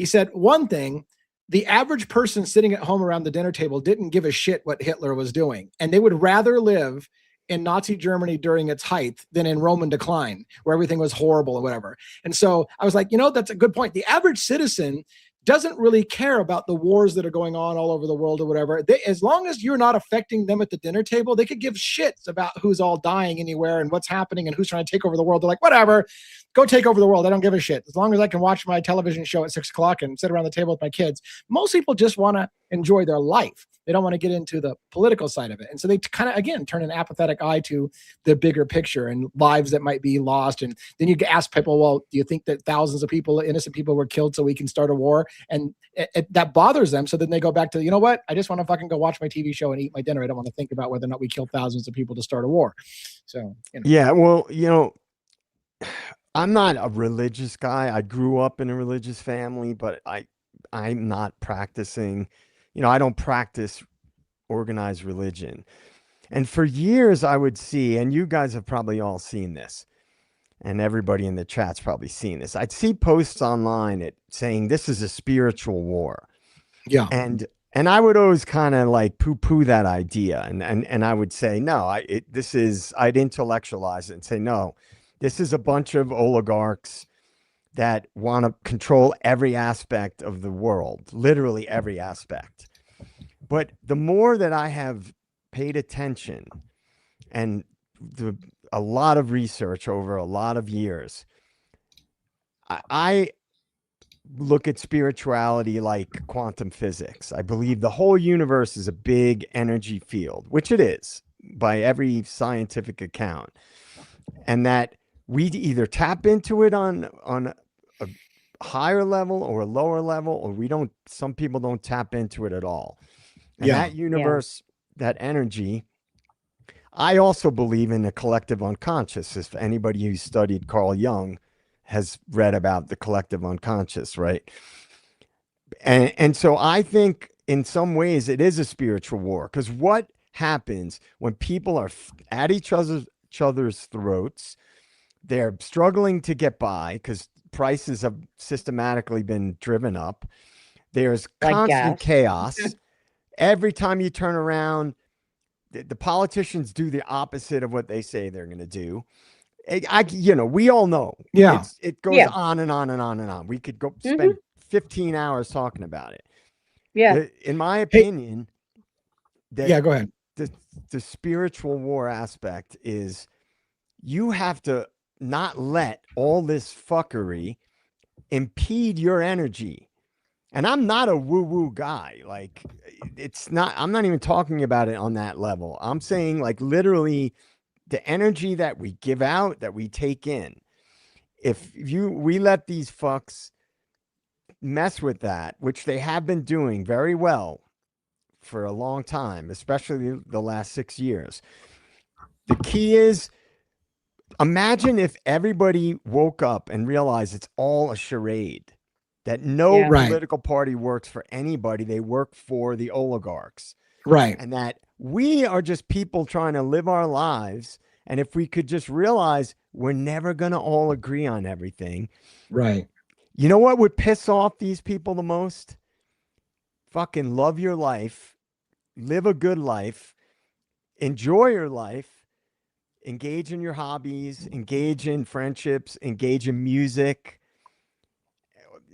said, one thing, the average person sitting at home around the dinner table didn't give a shit what Hitler was doing. And they would rather live in Nazi Germany during its height than in Roman decline, where everything was horrible or whatever. And so I was like, that's a good point. The average citizen doesn't really care about the wars that are going on all over the world or whatever. As long as you're not affecting them at the dinner table, they could give shits about who's all dying anywhere and what's happening and who's trying to take over the world. They're like, whatever, go take over the world. I don't give a shit. As long as I can watch my television show at 6 o'clock and sit around the table with my kids. Most people just want to enjoy their life. They don't want to get into the political side of it. And so they kind of, again, turn an apathetic eye to the bigger picture and lives that might be lost. And then you ask people, well, do you think that thousands of people, innocent people, were killed so we can start a war? And that bothers them. So then they go back to, you know what? I just want to fucking go watch my TV show and eat my dinner. I don't want to think about whether or not we killed thousands of people to start a war. So, Yeah, well, I'm not a religious guy. I grew up in a religious family, but I'm not practicing, I don't practice organized religion. And for years I would see, and you guys have probably all seen this, and everybody in the chat's probably seen this. I'd see posts online saying this is a spiritual war. Yeah. And I would always kind of like poo-poo that idea. And I would say, no, I'd intellectualize it and say, no, this is a bunch of oligarchs that want to control every aspect of the world, literally every aspect. But the more that I have paid attention and a lot of research over a lot of years, I look at spirituality like quantum physics. I believe the whole universe is a big energy field, which it is by every scientific account, and that we either tap into it on a higher level or a lower level, or we don't. Some people don't tap into it at all. And that universe, that energy, I also believe in the collective unconscious. If anybody who studied Carl Jung has read about the collective unconscious, right? And so I think in some ways it is a spiritual war, because what happens when people are at each other's throats? They're struggling to get by because prices have systematically been driven up. There's constant chaos. Every time you turn around, the politicians do the opposite of what they say they're going to do. We all know. Yeah. It goes on and on and on and on. We could go spend 15 hours talking about it. Yeah. In my opinion, go ahead. The spiritual war aspect is you have to not let all this fuckery impede your energy. And I'm not a woo-woo guy. Like, I'm not even talking about it on that level. I'm saying, like, literally the energy that we give out, that we take in. If we let these fucks mess with that, which they have been doing very well for a long time, especially the last 6 years. The key is Imagine if everybody woke up and realized it's all a charade, that no Yeah. Right. political party works for anybody. They work for the oligarchs, Right. and that we are just people trying to live our lives. And if we could just realize we're never going to all agree on everything, Right. you know what would piss off these people the most? Fucking love your life, live a good life, enjoy your life, engage in your hobbies, engage in friendships, engage in music.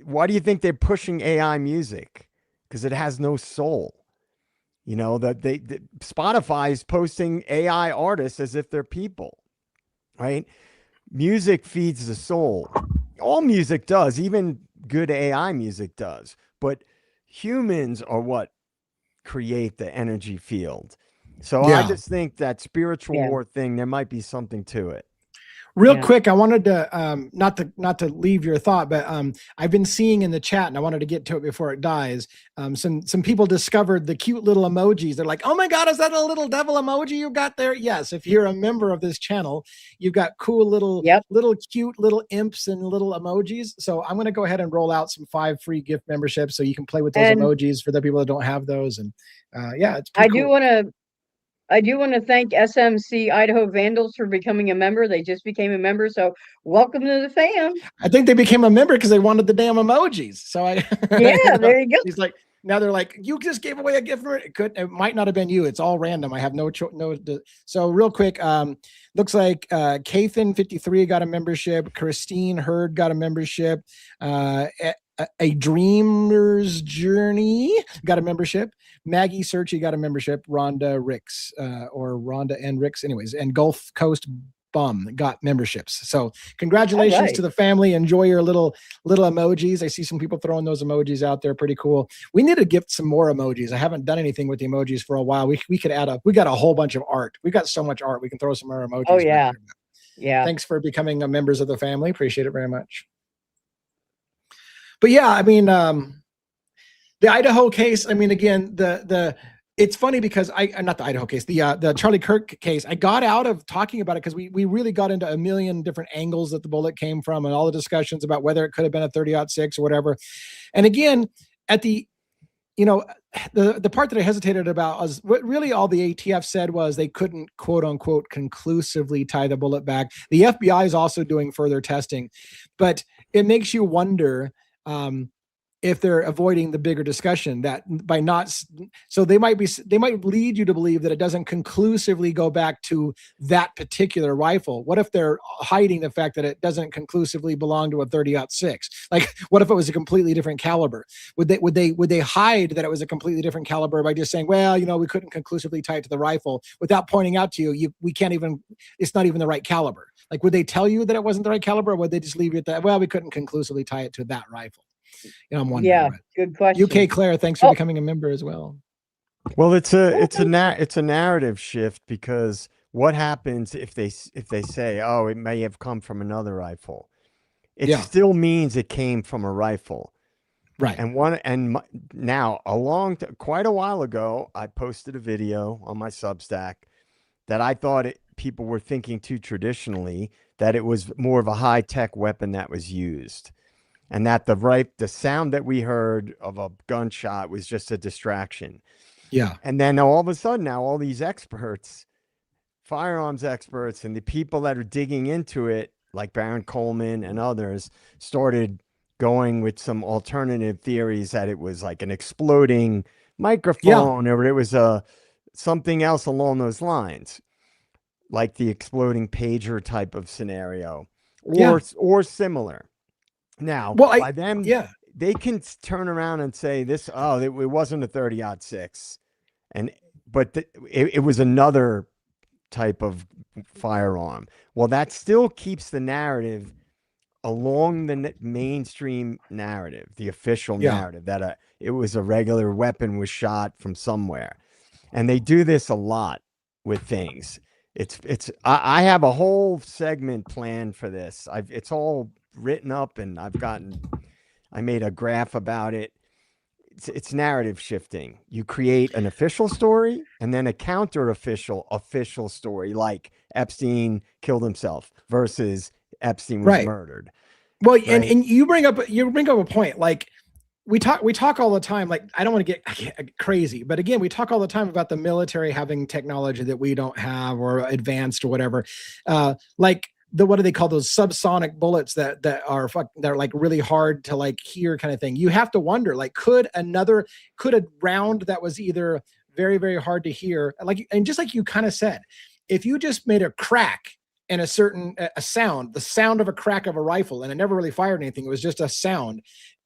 Why do you think they're pushing AI music? Because it has no soul. You know, that Spotify is posting AI artists as if they're people, right? Music feeds the soul. All music does, even good AI music does. But humans are what create the energy field. So I Yeah. just think that spiritual Yeah. war thing, there might be something to it. Real Yeah. quick, I wanted to not to leave your thought, but I've been seeing in the chat, and I wanted to get to it before it dies. Some people discovered the cute little emojis. They're like, "Oh my God, is that a little devil emoji you got there?" Yes, if you're a member of this channel, you've got cool little cute little imps and little emojis. So I'm going to go ahead and roll out some 5 free gift memberships so you can play with those And emojis for the people that don't have those. And yeah, it's I pretty do cool. want to thank SMC Idaho Vandals for becoming a member. They just became a member, so welcome to the fam. I think they became a member because they wanted the damn emojis. So I, Yeah, there you go. He's like, now they're like, you just gave away a gift for it. It might not have been you. It's all random. I have no choice. So real quick, looks like Kathan 53 got a membership. Christine Hurd got a membership. A Dreamer's Journey got a membership. Maggie Searchy got a membership. Rhonda Ricks, or Rhonda and Ricks, anyways, and Gulf Coast Bum got memberships. So congratulations to the family. Enjoy your little emojis. I see some people throwing those emojis out there. Pretty cool. We need to gift some more emojis. I haven't done anything with the emojis for a while. We could add we got a whole bunch of art. We got so much art. We can throw some more emojis. Oh yeah. Yeah. Thanks for becoming members of the family. Appreciate it very much. But yeah, I mean, the Idaho case, I mean, again, it's funny because not the Idaho case, the Charlie Kirk case, I got out of talking about it because we really got into a million different angles that the bullet came from and all the discussions about whether it could have been a 30-06 or whatever. And again, at the part that I hesitated about was what really all the ATF said was they couldn't, quote unquote, conclusively tie the bullet back. The FBI is also doing further testing, but it makes you wonder, if they're avoiding the bigger discussion that by not, so they might lead you to believe that it doesn't conclusively go back to that particular rifle. What if they're hiding the fact that it doesn't conclusively belong to a 30-06? Like, what if it was a completely different caliber? Would they hide that it was a completely different caliber by just saying, well, we couldn't conclusively tie it to the rifle, without pointing out to you, we can't even, it's not even the right caliber? Like, would they tell you that it wasn't the right caliber, or would they just leave it that, well, we couldn't conclusively tie it to that rifle? I'm wondering. Yeah, good question. UK Claire, thanks for becoming a member as well. Well, it's a narrative shift, because what happens if they say, oh, it may have come from another rifle? It still means it came from a rifle, right? And now, quite a while ago, I posted a video on my Substack that I thought people were thinking too traditionally, that it was more of a high-tech weapon that was used, and that the sound that we heard of a gunshot was just a distraction. Yeah. And then all of a sudden, now all these experts, firearms experts, and the people that are digging into it, like Baron Coleman and others, started going with some alternative theories that it was like an exploding microphone, or it was something else along those lines, like the exploding pager type of scenario, or similar. Now, by them, they can turn around and say this, it wasn't a 30-06, but it was another type of firearm. Well, that still keeps the narrative along the mainstream narrative, the official narrative, that it was a regular weapon was shot from somewhere. And they do this a lot with things. I have a whole segment planned for this. It's all written up, and I made a graph about it. it's narrative shifting. You create an official story and then a counter official story, like Epstein killed himself versus Epstein was Right. murdered. Well, Right. and you bring up a point. Like we talk all the time. Like I don't want to get crazy, but again, we talk all the time about the military having technology that we don't have or advanced or whatever. Like what do they call those subsonic bullets that are like really hard to like hear kind of thing. You have to wonder, like, could a round that was either very, very hard to hear, like, and just like you kind of said, if you just made a crack and a sound, the sound of a crack of a rifle, and it never really fired anything, it was just a sound,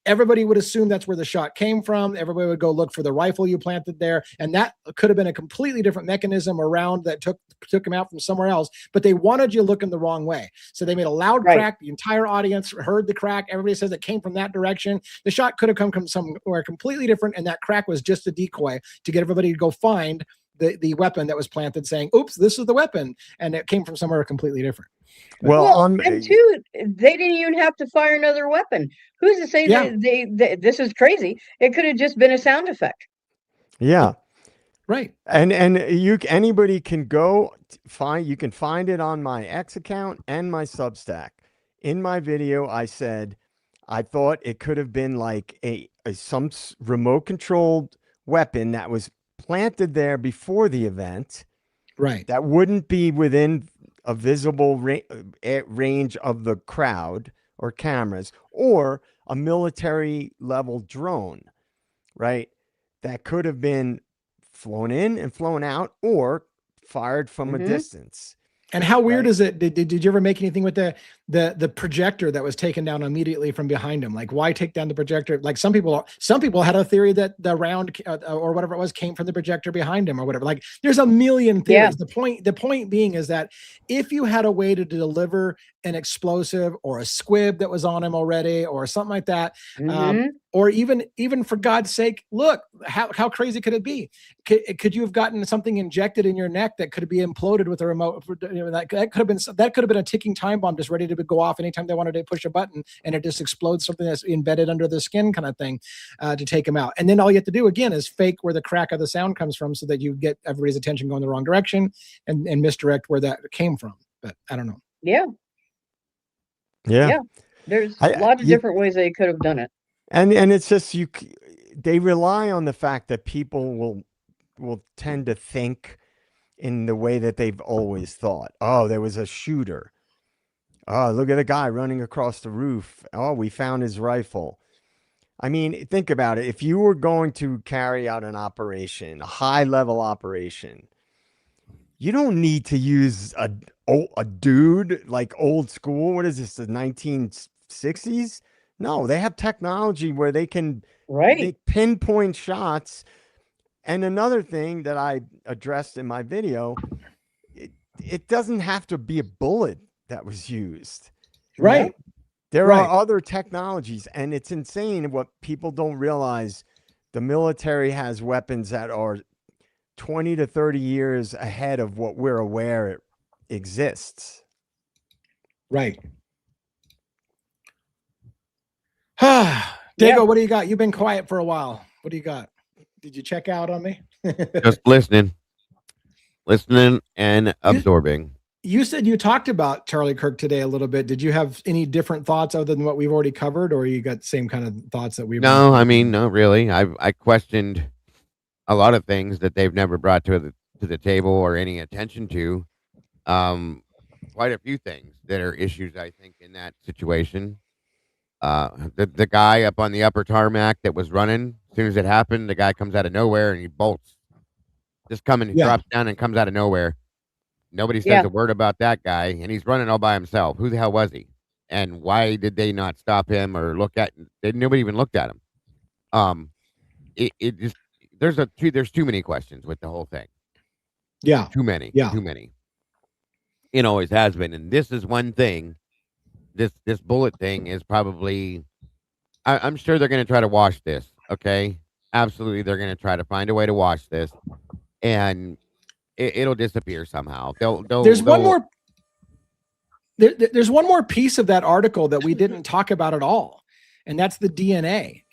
everybody would assume that's where the shot came from. Everybody would go look for the rifle you planted there. And that could have been a completely different mechanism around that took him out from somewhere else, but they wanted you looking the wrong way. So they made a loud crack. The entire audience heard the crack. Everybody says it came from that direction. The shot could have come from somewhere completely different. And that crack was just a decoy to get everybody to go find the weapon that was planted, saying, oops, this is the weapon. And it came from somewhere completely different. Well, and two, they didn't even have to fire another weapon. Who's to say that this is crazy? It could have just been a sound effect. Yeah. Right. And anybody can go you can find it on my X account and my Substack. In my video, I said, I thought it could have been like some remote controlled weapon that was planted there before the event. Right. That wouldn't be within a visible range of the crowd or cameras, or a military level drone, right? That could have been flown in and flown out or fired from a distance. And how weird is it? Did you ever make anything with the projector that was taken down immediately from behind him? Like, why take down the projector? Like some people had a theory that the round or whatever it was came from the projector behind him or whatever. Like, there's a million theories. Yeah. The point being is that if you had a way to deliver an explosive or a squib that was on him already or something like that, or even for God's sake, look, how crazy could it be? Could you have gotten something injected in your neck that could be imploded with a remote? That could have been a ticking time bomb just ready to go off anytime they wanted to push a button, and it just explodes something that's embedded under the skin kind of thing to take them out. And then all you have to do again is fake where the crack of the sound comes from so that you get everybody's attention going the wrong direction and misdirect where that came from. But I don't know. Yeah. There's a lot of different ways they could have done it. And it's just they rely on the fact that people will tend to think in the way that they've always thought. Oh, there was a shooter. Oh, look at a guy running across the roof. Oh, we found his rifle. I mean, think about it. If you were going to carry out an operation, a high-level operation, you don't need to use a dude like old school. What is this, the 1960s? No, they have technology where they can make pinpoint shots. And another thing that I addressed in my video, it doesn't have to be a bullet that was used. Right. There are other technologies, and it's insane what people don't realize. The military has weapons that are 20 to 30 years ahead of what we're aware exists. Right. Dago, what do you got? You've been quiet for a while. What do you got? Did you check out on me? Just listening and absorbing. You said you talked about Charlie Kirk today a little bit. Did you have any different thoughts other than what we've already covered, or you got the same kind of thoughts that we've? No, I mean, not really. I questioned a lot of things that they've never brought to the table or any attention to. Quite a few things that are issues, I think, in that situation. The guy up on the upper tarmac that was running, as soon as it happened, the guy comes out of nowhere and he bolts. Just drops down and comes out of nowhere. Nobody says a word about that guy, and he's running all by himself. Who the hell was he? And why did they not stop him or look at? Nobody even looked at him. It just there's too many questions with the whole thing. Yeah, too many. Yeah, too many. It always has been, and this is one thing. This bullet thing is probably. I'm sure they're going to try to wash this. Okay, absolutely, they're going to try to find a way to wash this, and it'll disappear somehow. There's one more piece of that article that we didn't talk about at all, and that's the DNA.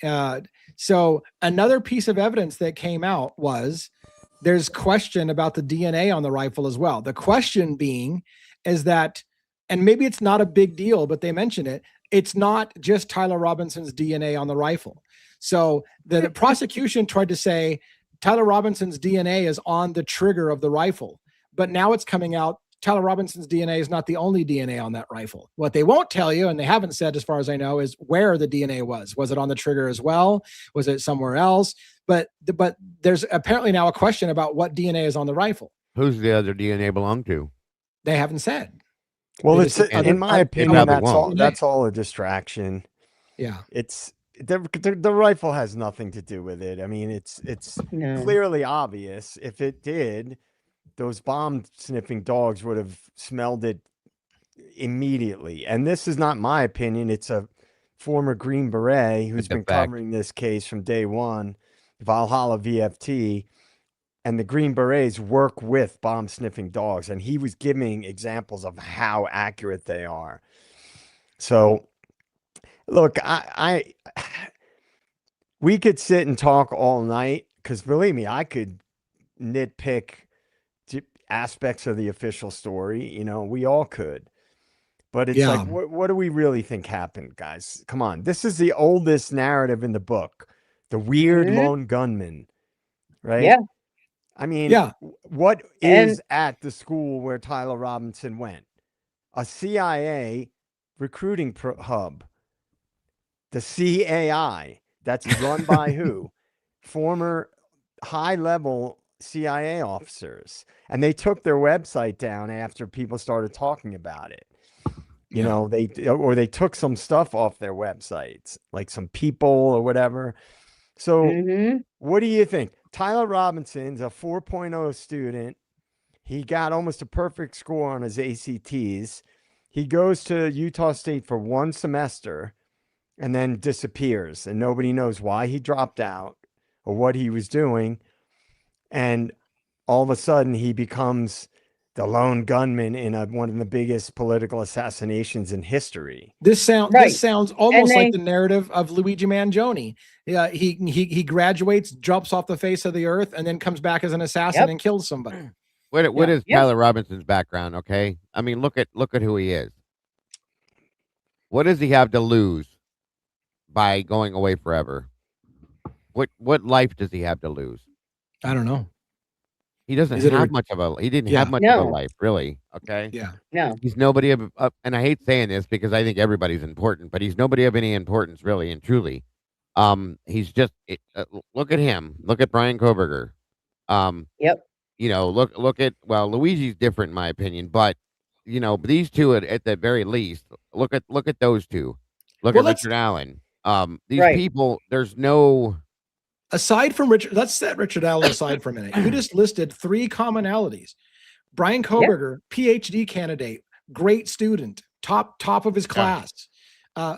So another piece of evidence that came out was there's question about the DNA on the rifle as well. The question being is that, and maybe it's not a big deal, but they mention it, it's not just Tyler Robinson's DNA on the rifle. So the prosecution tried to say Tyler Robinson's DNA is on the trigger of the rifle, but now it's coming out Tyler Robinson's DNA is not the only DNA on that rifle. What they won't tell you, and they haven't said as far as I know, is where the DNA was. Was it on the trigger as well? Was it somewhere else? But there's apparently now a question about what DNA is on the rifle. Who's the other DNA belong to? They haven't said. Well, it's in my opinion, that's all a distraction. Yeah, it's the rifle has nothing to do with it. I mean, it's clearly obvious. If it did, those bomb sniffing dogs would have smelled it immediately. And this is not my opinion. It's a former Green Beret who's been covering this case from day one, Valhalla VFT. And the Green Berets work with bomb sniffing dogs. And he was giving examples of how accurate they are. So look, we could sit and talk all night, because believe me, I could nitpick aspects of the official story. You know, we all could. But it's like, what do we really think happened, guys? Come on. This is the oldest narrative in the book. The weird lone gunman, right? Yeah. I mean, what is at the school where Tyler Robinson went? A CIA recruiting hub. The CAI. That's run by who? Former high-level CIA officers. And they took their website down after people started talking about it. You know, they took some stuff off their websites, like some people or whatever. So what do you think? Tyler Robinson's a 4.0 student. He got almost a perfect score on his ACTs. He goes to Utah State for one semester and then disappears, and nobody knows why he dropped out or what he was doing. And all of a sudden he becomes the lone gunman in one of the biggest political assassinations in history. This sounds almost like the narrative of Luigi Mangione. Yeah, he graduates, jumps off the face of the earth, and then comes back as an assassin and kills somebody. What is Tyler Robinson's background? Okay, I mean, look at who he is. What does he have to lose by going away forever? What life does he have to lose? I don't know. He doesn't have much of a. He didn't have much of a life, really. Okay. Yeah. No. He's nobody of. And I hate saying this because I think everybody's important, but he's nobody of any importance, really and truly. He's just. Look at him. Look at Brian Koberger. Yep. You know, look at. Well, Luigi's different in my opinion, but you know, these two at the very least. Look at those two. Look at Richard Allen. These people. There's no. Aside from Richard, let's set Richard Allen aside for a minute. You just listed 3 commonalities. Brian Koberger, PhD candidate, great student, top of his class.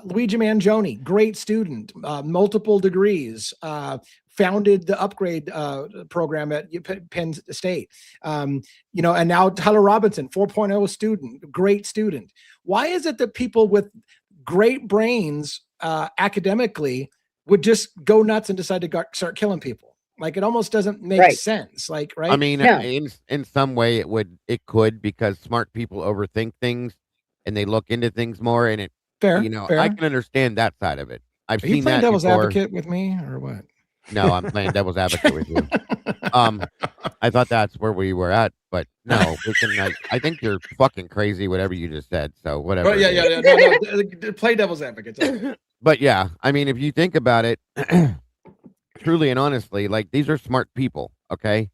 Luigi Mangione, great student, multiple degrees, founded the upgrade program at Penn State. You know, and now Tyler Robinson, 4.0 student, great student. Why is it that people with great brains academically would just go nuts and decide to start killing people? Like, it almost doesn't make sense. Like, right? I mean, in some way it could, because smart people overthink things and they look into things more, and it, fair. I can understand that side of it. I've seen that. Are you playing devil's advocate with me or what? No, I'm playing devil's advocate with you. I thought that's where we were at, but no, we can. I think you're fucking crazy, whatever you just said. So whatever. But no, play devil's advocate. But yeah, I mean, if you think about it, truly and honestly, like, these are smart people, okay?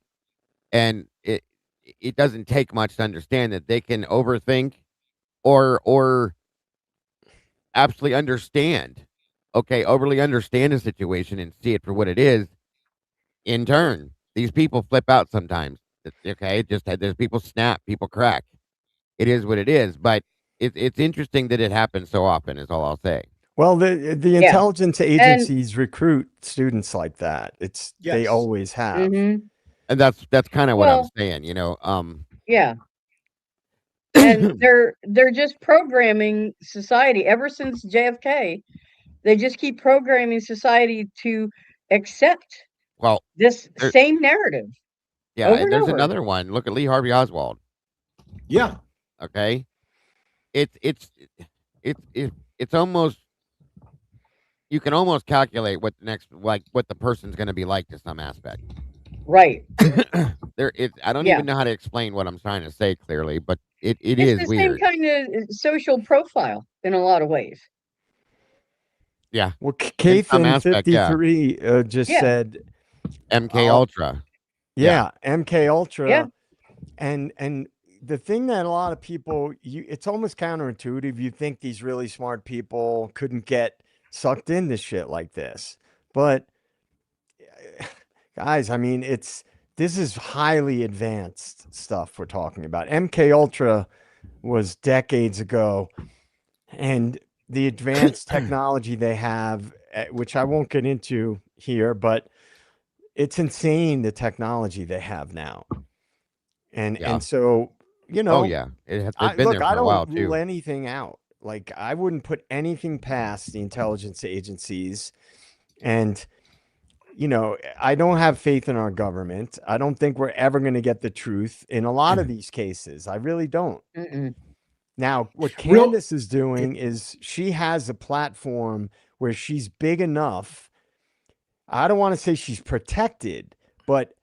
And it doesn't take much to understand that they can overthink or absolutely understand, okay, overly understand a situation and see it for what it is. In turn, these people flip out sometimes, okay? There's people snap, people crack. It is what it is, but it's interesting that it happens so often, is all I'll say. Well, the intelligence agencies recruit students like that. They always have. Mm-hmm. And that's kind of what I'm saying, you know. Yeah. And they're just programming society ever since JFK. They just keep programming society to accept Well, this there, same narrative yeah, over and and there's over. another one. Look at Lee Harvey Oswald. Yeah. Okay, it's almost, you can almost calculate what the next, like what the person's going to be like to some aspect. Right. I don't Yeah. even know how to explain what I'm trying to say clearly, but it It's is the same weird. kind of social profile in a lot of ways. Yeah, Well, in some Kathan aspect, yeah. 53 just Yeah. said, MK Oh, Ultra. yeah, MK Ultra. Yeah. And the thing that a lot of people, it's almost counterintuitive. You think these really smart people couldn't get sucked into shit like this, but guys, I mean, this is highly advanced stuff we're talking about. MK Ultra was decades ago, and the advanced technology they have, which I won't get into here, but it's insane the technology they have now. Yeah. And so, you know, Oh yeah, it's been there I for a while don't rule too. anything out. Like, I wouldn't put anything past the intelligence agencies. And, you know, I don't have faith in our government. I don't think we're ever going to get the truth in a lot of these cases. I really don't. Mm-mm. Now, what Real- Candace is doing is she has a platform where she's big enough. I don't want to say she's protected, but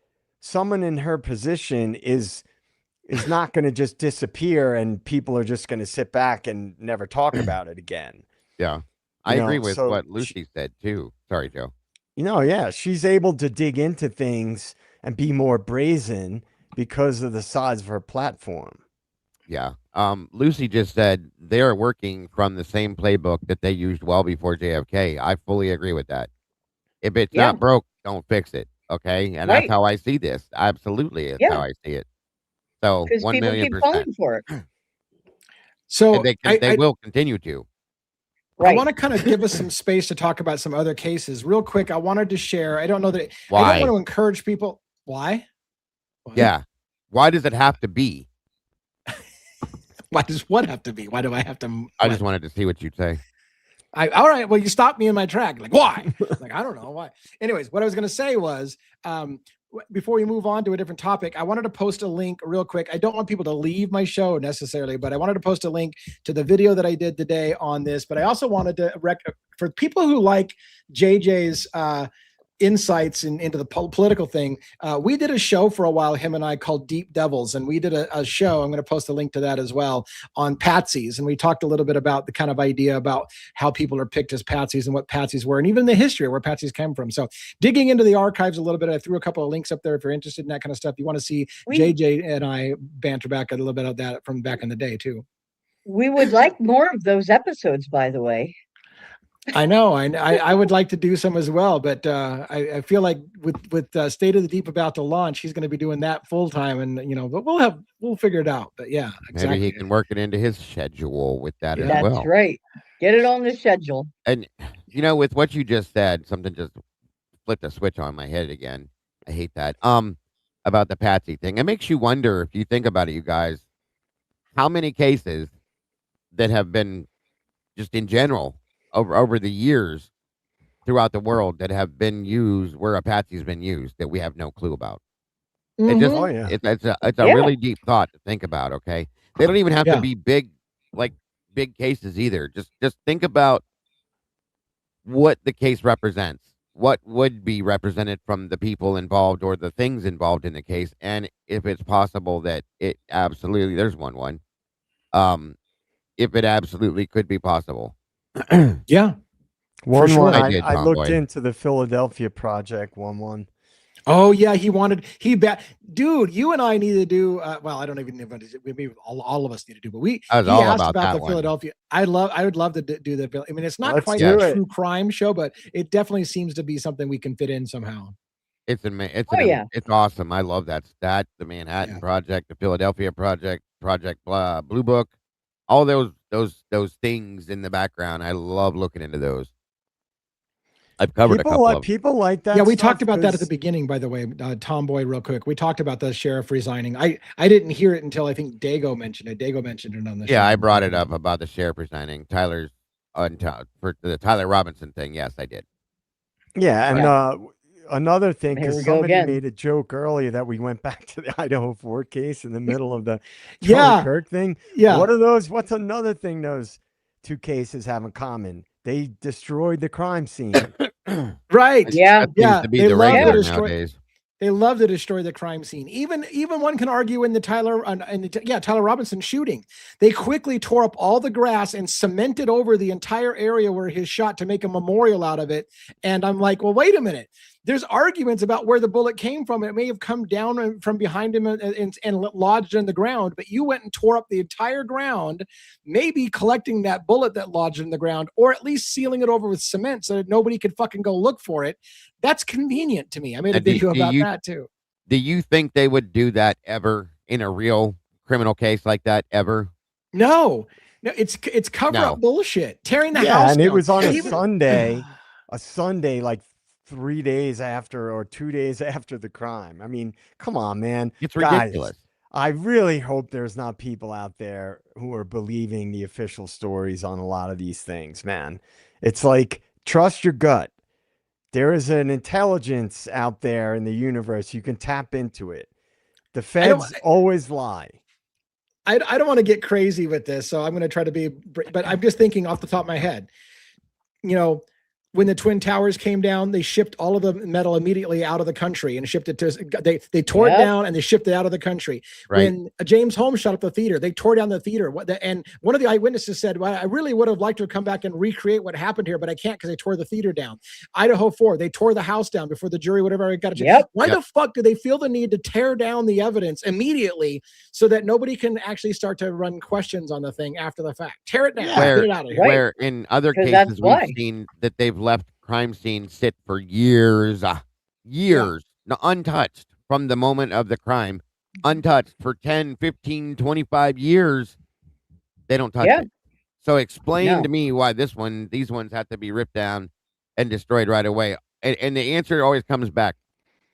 someone in her position is not going to just disappear and people are just going to sit back and never talk about it again. Yeah, I You agree know, with so what Lucy said too. Sorry, Joe. You know, yeah, she's able to dig into things and be more brazen because of the size of her platform. Yeah. Lucy just said they're working from the same playbook that they used well before JFK. I fully agree with that. If it's Yeah. not broke, don't fix it. Okay, and Right. that's how I see this. Absolutely, it's Yeah. how I see it. So Because 1 people million keep %. falling for it. So And they will continue to. I Right. want to kind of give us some space to talk about some other cases real quick. I wanted to share. I don't know that I Why? don't want to encourage people. Why? Yeah. Why does it have to be? Why does what have to be? Why do I have to? I just wanted to see what you'd say. All right. Well, you stopped me in my track. Like, why? Like, I don't know why. Anyways, what I was going to say was, before we move on to a different topic, I wanted to post a link real quick. I don't want people to leave my show necessarily, but I wanted to post a link to the video that I did today on this. But I also wanted to for people who like JJ's insights into the political thing. We did a show for a while, him and I, called Deep Devils, and we did a show. I'm going to post a link to that as well, on patsies, and we talked a little bit about the kind of idea about how people are picked as patsies and what patsies were, and even the history of where patsies came from. So digging into the archives a little bit, I threw a couple of links up there if you're interested in that kind of stuff. You want to see JJ and I banter back a little bit of that from back in the day too. We would like more of those episodes, by the way. I know. I would like to do some as well, but I feel like with State of the Deep about to launch, he's going to be doing that full time, and but we'll figure it out. But yeah, exactly. Maybe he can work it into his schedule with that as That's well. That's right. Get it on the schedule. And with what you just said, something just flipped a switch on my head again. I hate that. About the Patsy thing, it makes you wonder, if you think about it, you guys, how many cases that have been just in general over the years throughout the world that have been used where a patsy's been used that we have no clue about. It just, it's a really deep thought to think about. Okay, they don't even have to be big cases either. Just think about what the case represents, what would be represented from the people involved or the things involved in the case, and if it's possible that it absolutely, there's one if it absolutely could be possible. Yeah. One, sure. I looked into the Philadelphia Project. One. Oh yeah, dude. You and I need to do. Well, I don't even know. Maybe all of us need to do. But he asked about the Philadelphia. I would love to do the. I mean, it's not quite a true crime show, but it definitely seems to be something we can fit in somehow. It's amazing. It's awesome. I love that stat. The Manhattan Project, the Philadelphia Project, Blue Book, all those things in the background. I love looking into those. I've covered a couple of people like that. Yeah, we talked about that at the beginning, by the way, Tomboy, real quick. We talked about the sheriff resigning. I didn't hear it until I think Dago mentioned it. Dago mentioned it on the show. Yeah, I brought it up about the sheriff resigning. Tyler's for the Tyler Robinson thing. Yes, I did. Yeah, and another thing, Here because we go somebody again. made a joke earlier that we went back to the Idaho Ford case in the middle of the Charlie Yeah. Kirk thing. Yeah. What's another thing those two cases have in common? They destroyed the crime scene. Right. Yeah. That seems Yeah. to be They the love to regular destroy. nowadays. They love to destroy the crime scene. Even one can argue in the Tyler Robinson shooting, they quickly tore up all the grass and cemented over the entire area where he shot to make a memorial out of it. And I'm like, well, wait a minute. There's arguments about where the bullet came from. It may have come down from behind him and lodged in the ground, but you went and tore up the entire ground, maybe collecting that bullet that lodged in the ground, or at least sealing it over with cement so that nobody could fucking go look for it. That's convenient to me. I made a video about that too. Do you think they would do that ever in a real criminal case like that ever? No, it's cover up bullshit. Tearing the house and down. it was on a Sunday, like 3 days after or 2 days after the crime. I mean, come on, man. It's Guys, ridiculous. I really hope there's not people out there who are believing the official stories on a lot of these things, man. It's like, trust your gut. There is an intelligence out there in the universe. You can tap into it. The feds always lie. I don't want to get crazy with this, so I'm going to try to be, but I'm just thinking off the top of my head, when the Twin Towers came down, they shipped all of the metal immediately out of the country and shipped it to, they tore it down and they shipped it out of the country. Right. When James Holmes shot up the theater, they tore down the theater. And one of the eyewitnesses said, well, I really would have liked to come back and recreate what happened here, but I can't because they tore the theater down. Idaho 4, they tore the house down before the jury would have ever got a Why the fuck do they feel the need to tear down the evidence immediately so that nobody can actually start to run questions on the thing after the fact? Tear it down. Get it out of here. Where in other cases we've seen that they've left crime scenes sit for years, untouched from the moment of the crime, untouched for 10, 15, 25 years. They don't touch it. So explain to me why these ones have to be ripped down and destroyed right away. And the answer always comes back.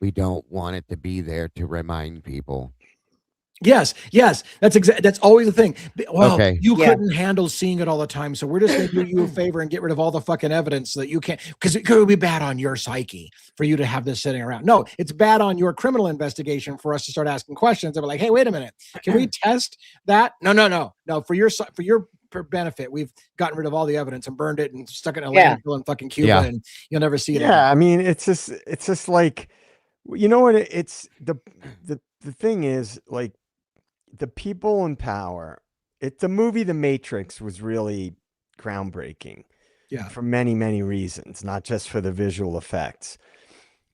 We don't want it to be there to remind people. Yes, that's always the thing. Well, you couldn't handle seeing it all the time, so we're just going to do you a favor and get rid of all the fucking evidence so that you can't, because it could be bad on your psyche for you to have this sitting around. No, it's bad on your criminal investigation for us to start asking questions. And we're like, hey, wait a minute, can we test that? No. For your benefit, we've gotten rid of all the evidence and burned it and stuck it in a landfill in fucking Cuba, and you'll never see it. Yeah, I mean, it's just like, you know what? It's the thing is, like, the people in power. The movie The Matrix was really groundbreaking, for many, many reasons, not just for the visual effects.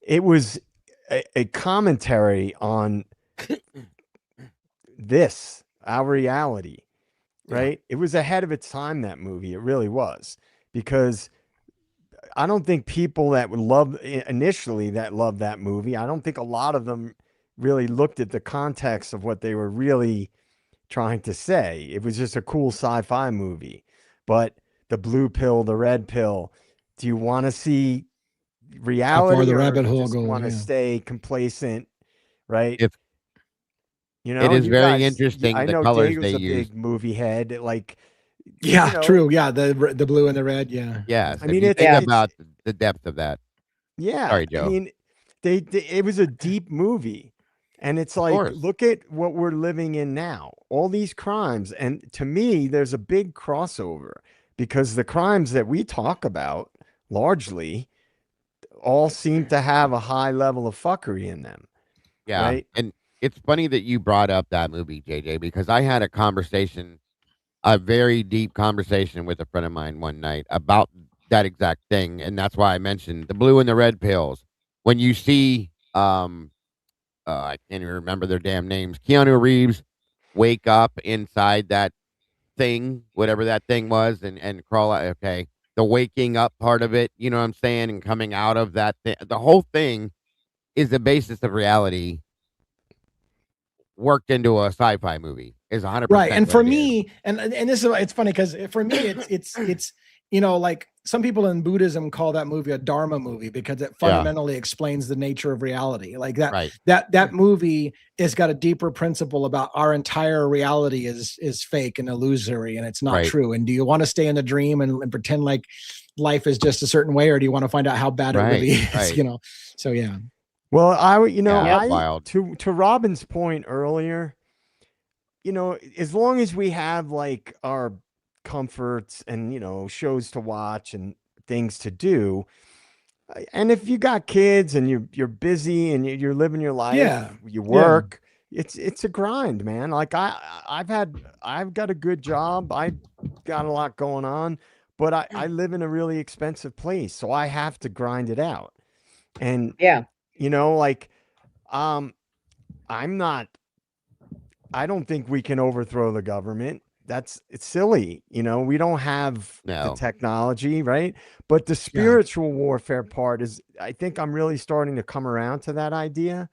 It was a commentary on our reality, right? It was ahead of its time, that movie. It really was, because I don't think people that would love that movie, I don't think a lot of them really looked at the context of what they were really trying to say. It was just a cool sci-fi movie. But the blue pill, the red pill, do you want to see reality, how far the or rabbit do you hole just goes, want to stay complacent, right? It is very interesting, I the know colors Dave was they a use. big movie head, like, true. The blue and the red. Yes. I mean, think about the depth of that. Yeah. Sorry, Joe. I mean, it was a deep movie. And it's like, look at what we're living in now, all these crimes. And to me, there's a big crossover, because the crimes that we talk about largely all seem to have a high level of fuckery in them. Yeah. Right? And it's funny that you brought up that movie, JJ, because I had a very deep conversation with a friend of mine one night about that exact thing. And that's why I mentioned the blue and the red pills. When you see, I can't even remember their damn names, Keanu Reeves wake up inside that thing, whatever that thing was, and crawl out. Okay. The waking up part of it, you know what I'm saying? And coming out of that thing, the whole thing is the basis of reality worked into a sci-fi movie, is 100% right. And for what it is. me, and this is, it's funny because for me, you know, like some people in Buddhism call that movie a Dharma movie because it fundamentally explains the nature of reality. Like that movie has got a deeper principle about our entire reality is fake and illusory and it's not true. And do you want to stay in the dream and pretend like life is just a certain way, or do you want to find out how bad it really is? You know? So yeah. Well, wild. To Robin's point earlier, you know, as long as we have like our comforts and, you know, shows to watch and things to do, and if you got kids and you're busy and you're living your life, you work, it's a grind, man. Like I've got a good job, I got a lot going on, but I live in a really expensive place, so I have to grind it out. And you know, like I don't think we can overthrow the government. It's silly. You know, we don't have the technology, right? But the spiritual warfare part is, I think I'm really starting to come around to that idea.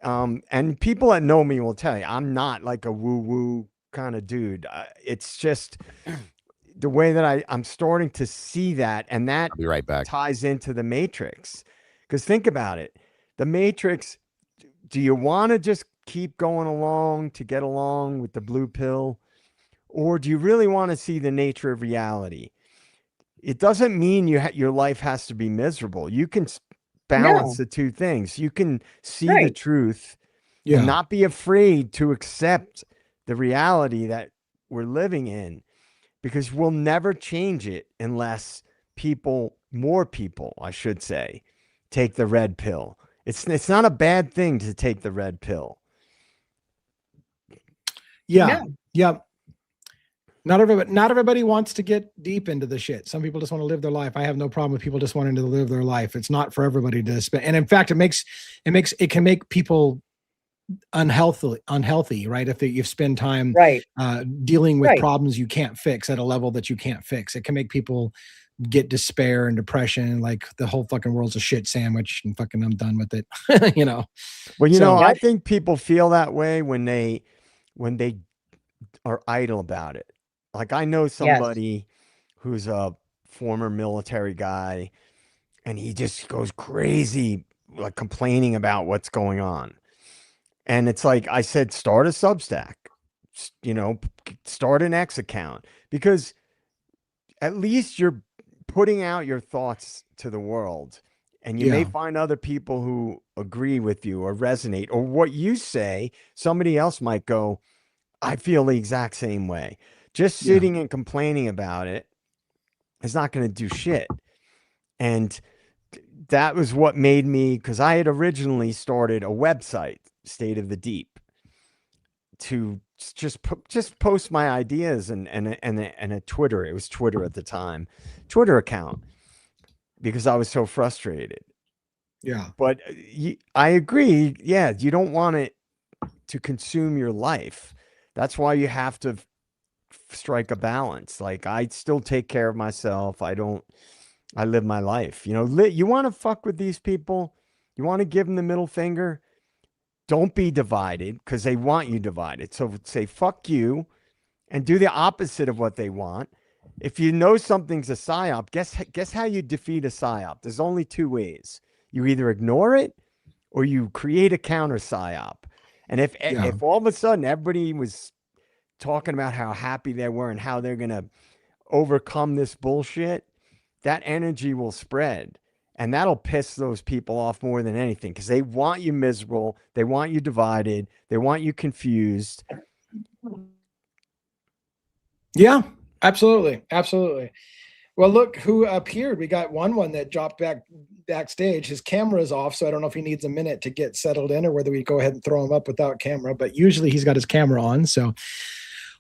And people that know me will tell you, I'm not like a woo-woo kind of dude. It's just the way that I'm starting to see that, and that I'll be right back. Ties into the Matrix. Because think about it. The Matrix, do you want to just keep going along to get along with the blue pill? Or do you really want to see the nature of reality? It doesn't mean your life has to be miserable. You can balance the two things. You can see the truth and not be afraid to accept the reality that we're living in, because we'll never change it unless more people, I should say, take the red pill. It's not a bad thing to take the red pill. Yeah. Not everybody wants to get deep into the shit. Some people just want to live their life. I have no problem with people just wanting to live their life. It's not for everybody to spend. And in fact, it can make people unhealthy, right? If you spend time dealing with problems you can't fix at a level that you can't fix, it can make people get despair and depression, like the whole fucking world's a shit sandwich and fucking I'm done with it. You know. Well, you know, I think people feel that way when they are idle about it. Like I know somebody who's a former military guy, and he just goes crazy, like complaining about what's going on. And it's like I said, start a Substack, you know, start an X account, because at least you're putting out your thoughts to the world, and you may find other people who agree with you or resonate, or what you say, somebody else might go, I feel the exact same way. Just sitting and complaining about it is not going to do shit. And that was what made me, because I had originally started a website, State of the Deep, to just post my ideas and a Twitter. It was Twitter at the time, Twitter account, because I was so frustrated. Yeah. But I agree. Yeah. You don't want it to consume your life. That's why you have to strike a balance. Like I still take care of myself. I live my life. You know, you want to fuck with these people. You want to give them the middle finger. Don't be divided, because they want you divided. So say fuck you and do the opposite of what they want. If you know something's a psyop, guess how you defeat a psyop? There's only two ways. You either ignore it or you create a counter psyop. And if all of a sudden everybody was talking about how happy they were and how they're going to overcome this bullshit, that energy will spread. And that'll piss those people off more than anything, because they want you miserable. They want you divided. They want you confused. Yeah, absolutely. Absolutely. Well, look who appeared. We got one that dropped backstage. His camera is off, so I don't know if he needs a minute to get settled in or whether we go ahead and throw him up without camera, but usually he's got his camera on. So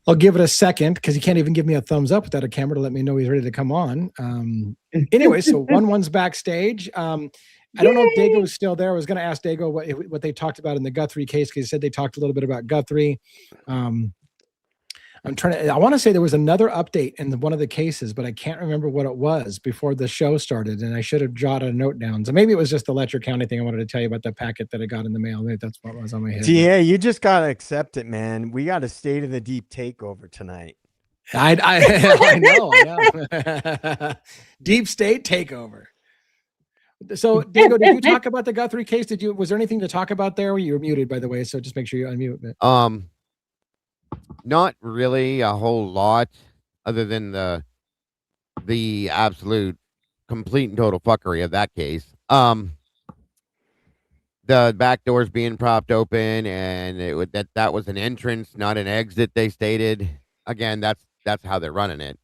I'll give it a second, because he can't even give me a thumbs up without a camera to let me know he's ready to come on. Anyway, so one's backstage. I don't know if Dago's still there. I was going to ask Dago what they talked about in the Guthrie case, because he said they talked a little bit about Guthrie. I want to say there was another update in one of the cases, but I can't remember what it was before the show started, and I should have jotted a note down. So maybe it was just the Letcher County thing I wanted to tell you about, the packet that I got in the mail. Maybe that's what was on my head. Yeah, you just got to accept it, man. We got a State of the Deep takeover tonight. I know. Deep state takeover. So, Diego, did you talk about the Guthrie case? Was there anything to talk about there? You were muted, by the way, so just make sure you unmute. Not really a whole lot, other than the absolute complete and total fuckery of that case. The back doors being propped open, and that was an entrance, not an exit. They stated again. That's how they're running it.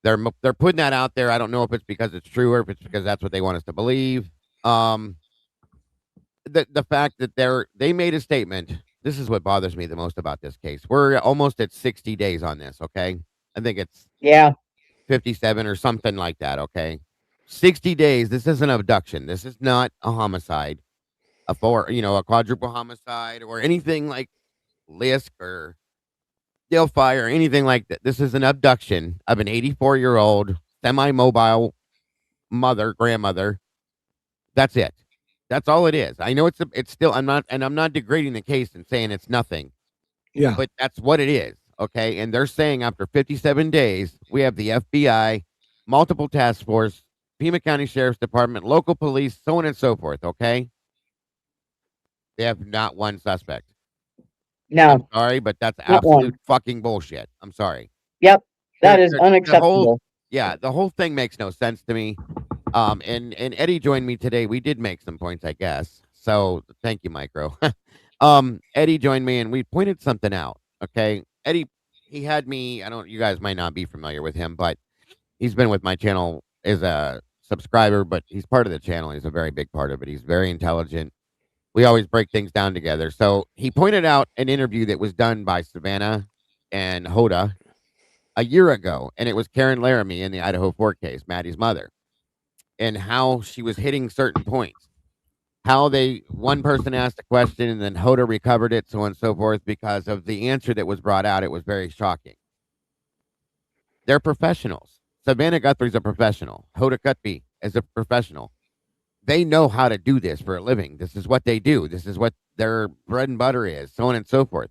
They're putting that out there. I don't know if it's because it's true or if it's because that's what they want us to believe. The fact that they made a statement. This is what bothers me the most about this case. We're almost at 60 days on this. Okay, I think it's 57 or something like that. Okay, 60 days. This is an abduction. This is not a homicide. A quadruple homicide or anything like Lisk or Delphi or anything like that. This is an abduction of an 84-year-old semi-mobile grandmother. That's it. That's all it is. I know it's still, I'm not degrading the case and saying it's nothing. Yeah. But that's what it is. Okay. And they're saying after 57 days, we have the FBI, multiple task force, Pima County Sheriff's Department, local police, so on and so forth. Okay. They have not one suspect. No. I'm sorry, but that's absolute fucking bullshit. I'm sorry. Yep. That is unacceptable. The whole thing makes no sense to me. And Eddie joined me today. We did make some points, I guess. So thank you, Micro. Eddie joined me and we pointed something out. Okay. Eddie, he had me, you guys might not be familiar with him, but he's been with my channel as a subscriber, but he's part of the channel. He's a very big part of it. He's very intelligent. We always break things down together. So he pointed out an interview that was done by Savannah and Hoda a year ago, and it was Karen Laramie in the Idaho 4 case, Maddie's mother, and how she was hitting certain points. How one person asked a question and then Hoda recovered it, so on and so forth, because of the answer that was brought out. It was very shocking. They're professionals. Savannah Guthrie's a professional. Hoda Kutby is a professional. They know how to do this for a living. This is what they do. This is what their bread and butter is, so on and so forth.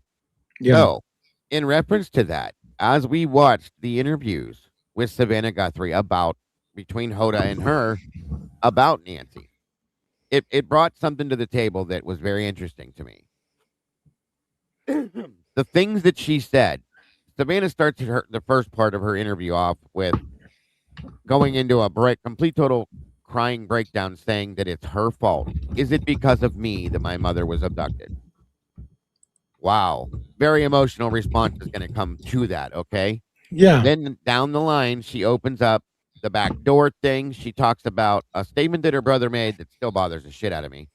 Yeah. So, in reference to that, as we watched the interviews with Savannah Guthrie between Hoda and her about Nancy, it brought something to the table that was very interesting to me. The things that she said, Savannah starts the first part of her interview off with going into a complete total crying breakdown, saying that it's her fault. Is it because of me that my mother was abducted? Wow. Very emotional response is going to come to that, okay? Yeah. Then down the line, she opens up the back door thing. She talks about a statement that her brother made that still bothers the shit out of me.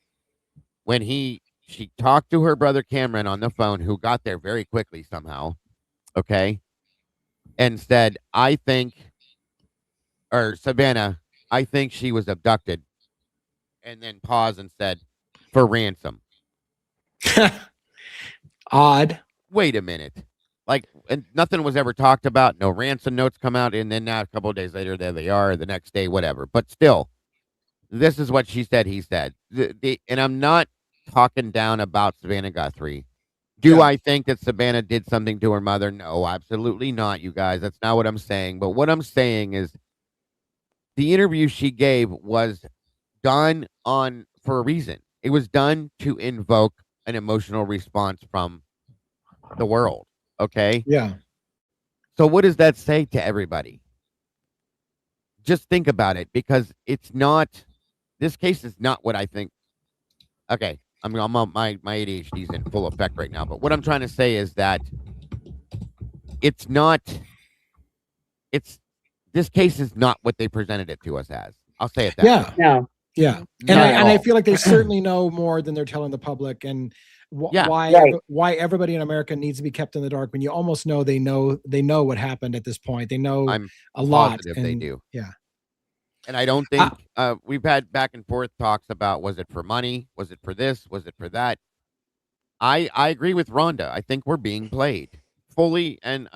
When she talked to her brother Cameron on the phone, who got there very quickly somehow, okay? And said, Savannah, I think she was abducted, and then paused and said, for ransom. Odd. Wait a minute. And nothing was ever talked about. No ransom notes come out, and then now a couple of days later, there they are, the next day, whatever. But still, this is what she said, he said. And I'm not talking down about Savannah Guthrie. Do I think that Savannah did something to her mother? No, absolutely not, you guys. That's not what I'm saying. But what I'm saying is, the interview she gave was done for a reason. It was done to invoke an emotional response from the world. Okay. Yeah. So what does that say to everybody? Just think about it, because this case is not what I think. Okay. I'm on my ADHD is in full effect right now. But what I'm trying to say is that this case is not what they presented it to us as. I'll say it that way. No. Yeah. And I feel like they certainly know more than they're telling the public, and why everybody in America needs to be kept in the dark when you almost know they know what happened at this point. They know a lot. They do. Yeah. And I don't think we've had back and forth talks about, was it for money? Was it for this? Was it for that? I agree with Rhonda. I think we're being played. Fully and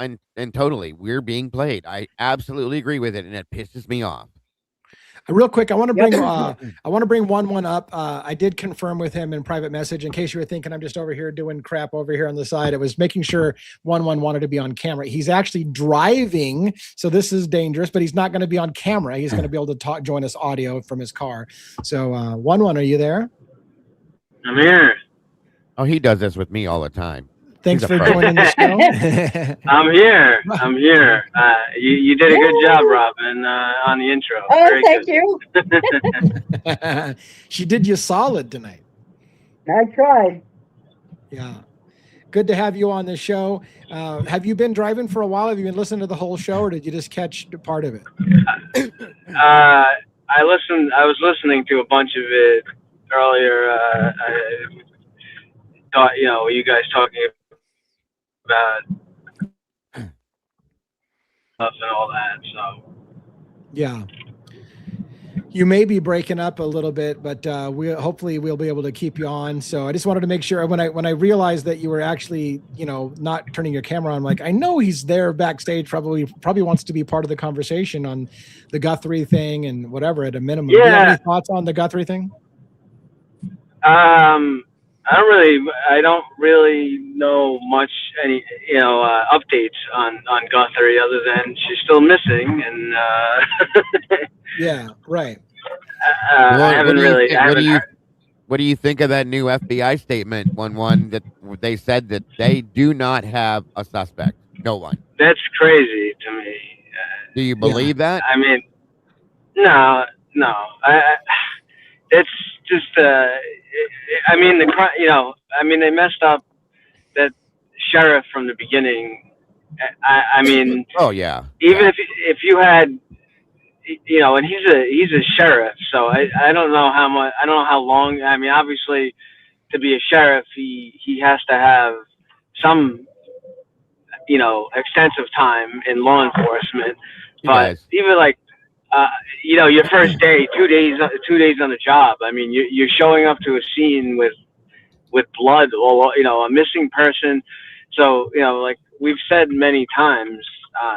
totally, we're being played. I absolutely agree with it, and it pisses me off. Real quick, I want to bring one up. I did confirm with him in private message. In case you were thinking I'm just over here doing crap over here on the side, it was making sure one wanted to be on camera. He's actually driving, so this is dangerous. But he's not going to be on camera. He's going to be able to join us audio from his car. So one, are you there? I'm here. Oh, he does this with me all the time. Thanks for joining the show. I'm here. You did a good job, Robin, on the intro. Oh, Very thank good. you. She did you solid tonight. I tried. Yeah. Good to have you on the show. Have you been driving for a while? Have you been listening to the whole show, or did you just catch part of it? I was listening to a bunch of it earlier. I thought, you guys talking about stuff and all that. So yeah, you may be breaking up a little bit, but hopefully we'll be able to keep you on. So I just wanted to make sure when I realized that you were actually not turning your camera on, I'm like, I know he's there backstage, probably wants to be part of the conversation on the Guthrie thing and whatever at a minimum. Yeah. Do you have any thoughts on the Guthrie thing? I don't really know much updates on Guthrie other than she's still missing and yeah, right. I haven't really. What do you think of that new FBI statement? One that they said that they do not have a suspect. No one. That's crazy to me. Do you believe that? I mean, no. It's just. They messed up that sheriff from the beginning. I mean. Oh yeah. Even if you had, and he's a sheriff, so I don't know how much. I don't know how long. I mean, obviously, to be a sheriff, he has to have some, extensive time in law enforcement. But even like, your first day, 2 days on the job. I mean, you're showing up to a scene with blood, or a missing person. So like we've said many times,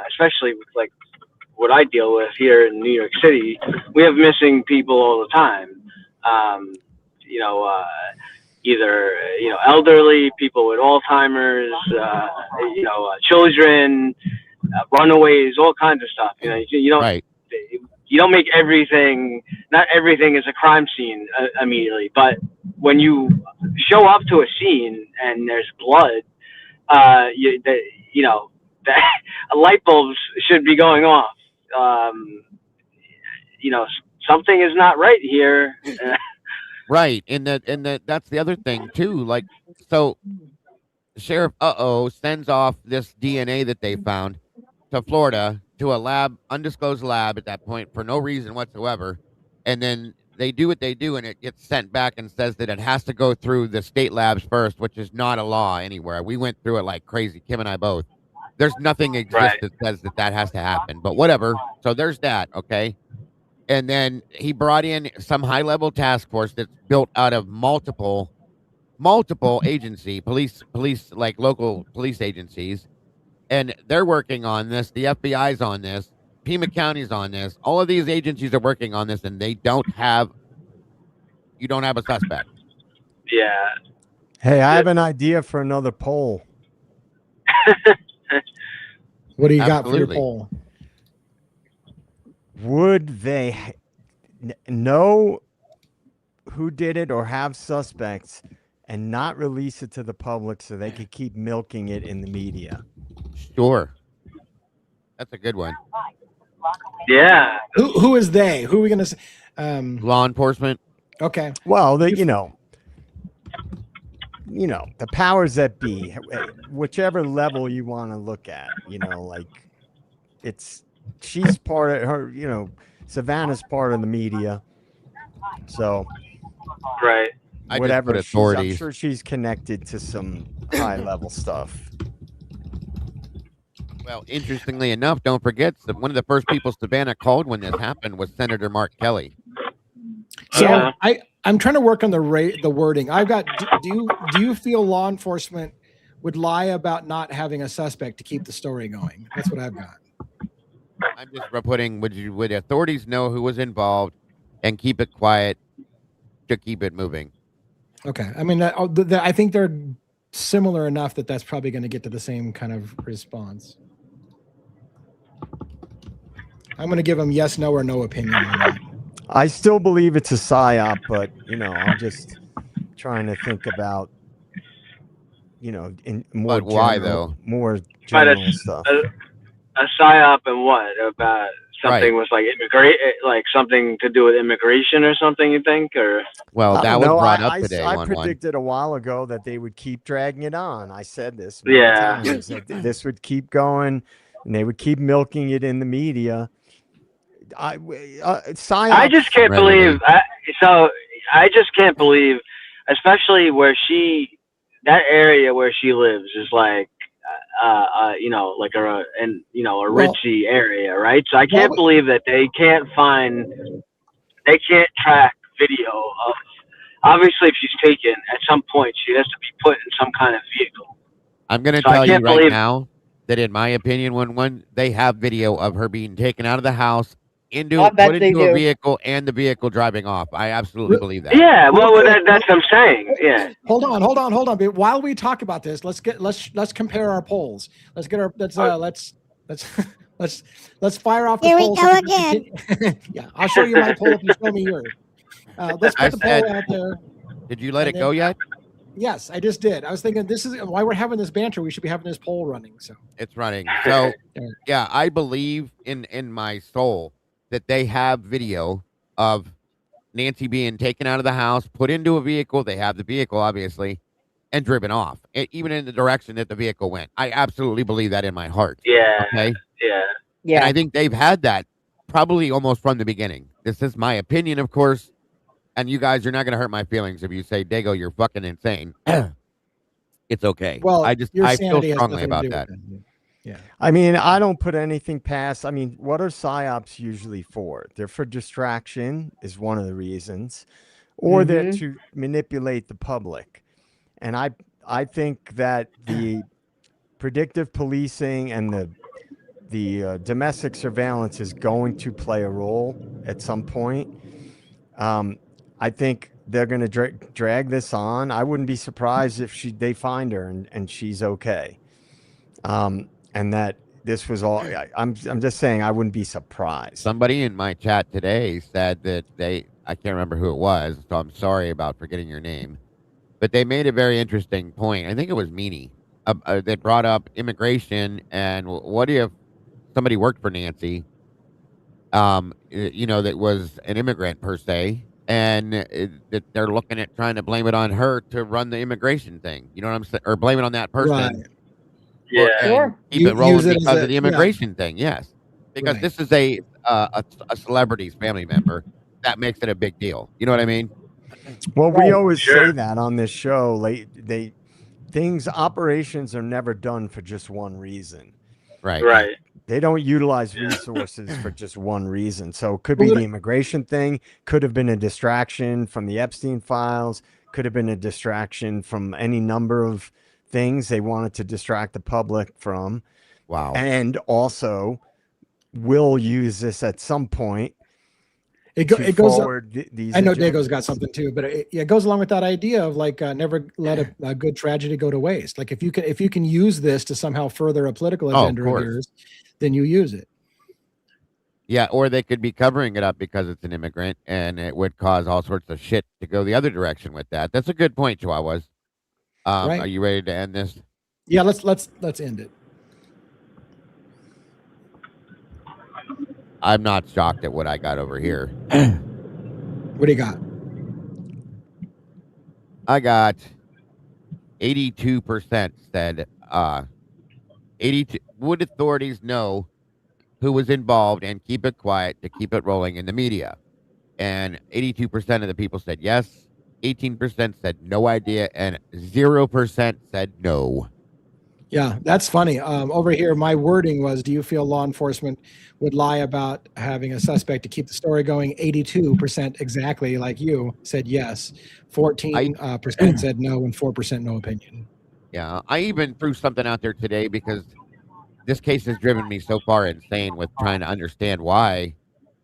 especially with like what I deal with here in New York City, we have missing people all the time. Either elderly people with Alzheimer's, children, runaways, all kinds of stuff. You don't. Right. You don't make everything. Not everything is a crime scene immediately, but when you show up to a scene and there's blood, a light bulbs should be going off. Something is not right here. Right, and that's the other thing too. Like, so Sheriff sends off this DNA that they found to Florida to a lab, undisclosed lab at that point for no reason whatsoever, and then they do what they do, and it gets sent back and says that it has to go through the state labs first, which is not a law anywhere. We went through it like crazy, Kim and I both. There's nothing exists that says that has to happen, but whatever. So there's that, okay? And then he brought in some high-level task force that's built out of multiple agency, police, like local police agencies, and they're working on this. The FBI's on this. Pima County's on this. All of these agencies are working on this, and you don't have a suspect. Yeah. Hey, I have an idea for another poll. What do you got for your poll? Would they know who did it or have suspects and not release it to the public so they could keep milking it in the media? Sure. That's a good one. Yeah. Who is they? Who are we going to say? Law enforcement. Okay. Well, the powers that be, whichever level you want to look at, like she's part of her, Savannah's part of the media. So, right. Whatever. I'm sure she's connected to some high level stuff. Well, interestingly enough, don't forget that one of the first people Savannah called when this happened was Senator Mark Kelly. So I'm trying to work on the wording. I've got. Do you feel law enforcement would lie about not having a suspect to keep the story going? That's what I've got. I'm just putting, would authorities know who was involved and keep it quiet to keep it moving? Okay. I mean, I think they're similar enough that that's probably going to get to the same kind of response. I'm going to give them yes, no, or no opinion on that. I still believe it's a psyop, but I'm just trying to think about, in more But why, general, though? more general stuff. A psyop and what about something with like like something to do with immigration or something? You think, or well, that was brought up today. I predicted a while ago that they would keep dragging it on. I said this many times, that this would keep going, and they would keep milking it in the media. I just can't believe. I just can't believe, especially where that area where she lives is like, like a richy area, right? So I can't believe that they can't track video of. Obviously, if she's taken, at some point she has to be put in some kind of vehicle. I'm going to tell you right now that, in my opinion, when they have video of her being taken out of the house, put into a vehicle, and the vehicle driving off. I absolutely believe that. Yeah, well, that's what I'm saying. Yeah. Hold on. While we talk about this, let's compare our polls. Let's fire off the polls. Here we go again. Yeah, I'll show you my poll if you show me yours. Let's put the poll out there. Did you let it go yet? Yes, I just did. I was thinking this is why we're having this banter. We should be having this poll running. So it's running. So yeah, I believe in my soul that they have video of Nancy being taken out of the house, put into a vehicle. They have the vehicle, obviously, and driven off, even in the direction that the vehicle went. I absolutely believe that in my heart. Yeah. Okay. Yeah. And I think they've had that probably almost from the beginning. This is my opinion, of course. And you guys, you're not going to hurt my feelings if you say, Dago, you're fucking insane. It's okay. Well, I feel strongly about that. Yeah. I mean, I don't put anything past. I mean, what are psyops usually for? They're for distraction is one of the reasons, or they're to manipulate the public. And I think that the predictive policing and the domestic surveillance is going to play a role at some point. I think they're going to drag this on. I wouldn't be surprised if they find her and she's okay. And that this was all. I'm just saying I wouldn't be surprised. Somebody in my chat today said that I can't remember who it was, so I'm sorry about forgetting your name, but they made a very interesting point. I think it was Meanie that brought up immigration and what if somebody worked for Nancy, that was an immigrant per se, and that they're looking at trying to blame it on her to run the immigration thing. You know what I'm saying? Or blame it on that person. Right. Yeah. Sure. Keep it rolling because of the immigration thing. Yes. Because this is a celebrity's family member. That makes it a big deal. You know what I mean? Well, we always say that on this show. Operations are never done for just one reason. Right. They don't utilize resources for just one reason. So it could be the immigration thing, could have been a distraction from the Epstein files, could have been a distraction from any number of things they wanted to distract the public from. Wow. And also will use this at some point. It goes. These I know Dago's got something too, but it goes along with that idea of like never let a good tragedy go to waste. Like if you can use this to somehow further a political agenda of yours, then you use it. Yeah, or they could be covering it up because it's an immigrant, and it would cause all sorts of shit to go the other direction with that. That's a good point, Chihuahuas. Right. Are you ready to end this? Yeah, let's end it. I'm not shocked at what I got over here. What do you got? I got 82% said 82 would authorities know who was involved and keep it quiet to keep it rolling in the media. And 82% of the people said yes, 18% said no idea, and 0% said no. Yeah, that's funny. Over here, my wording was, do you feel law enforcement would lie about having a suspect to keep the story going? 82% exactly like you said yes. 14% said no, and 4% no opinion. Yeah, I even threw something out there today because this case has driven me so far insane with trying to understand why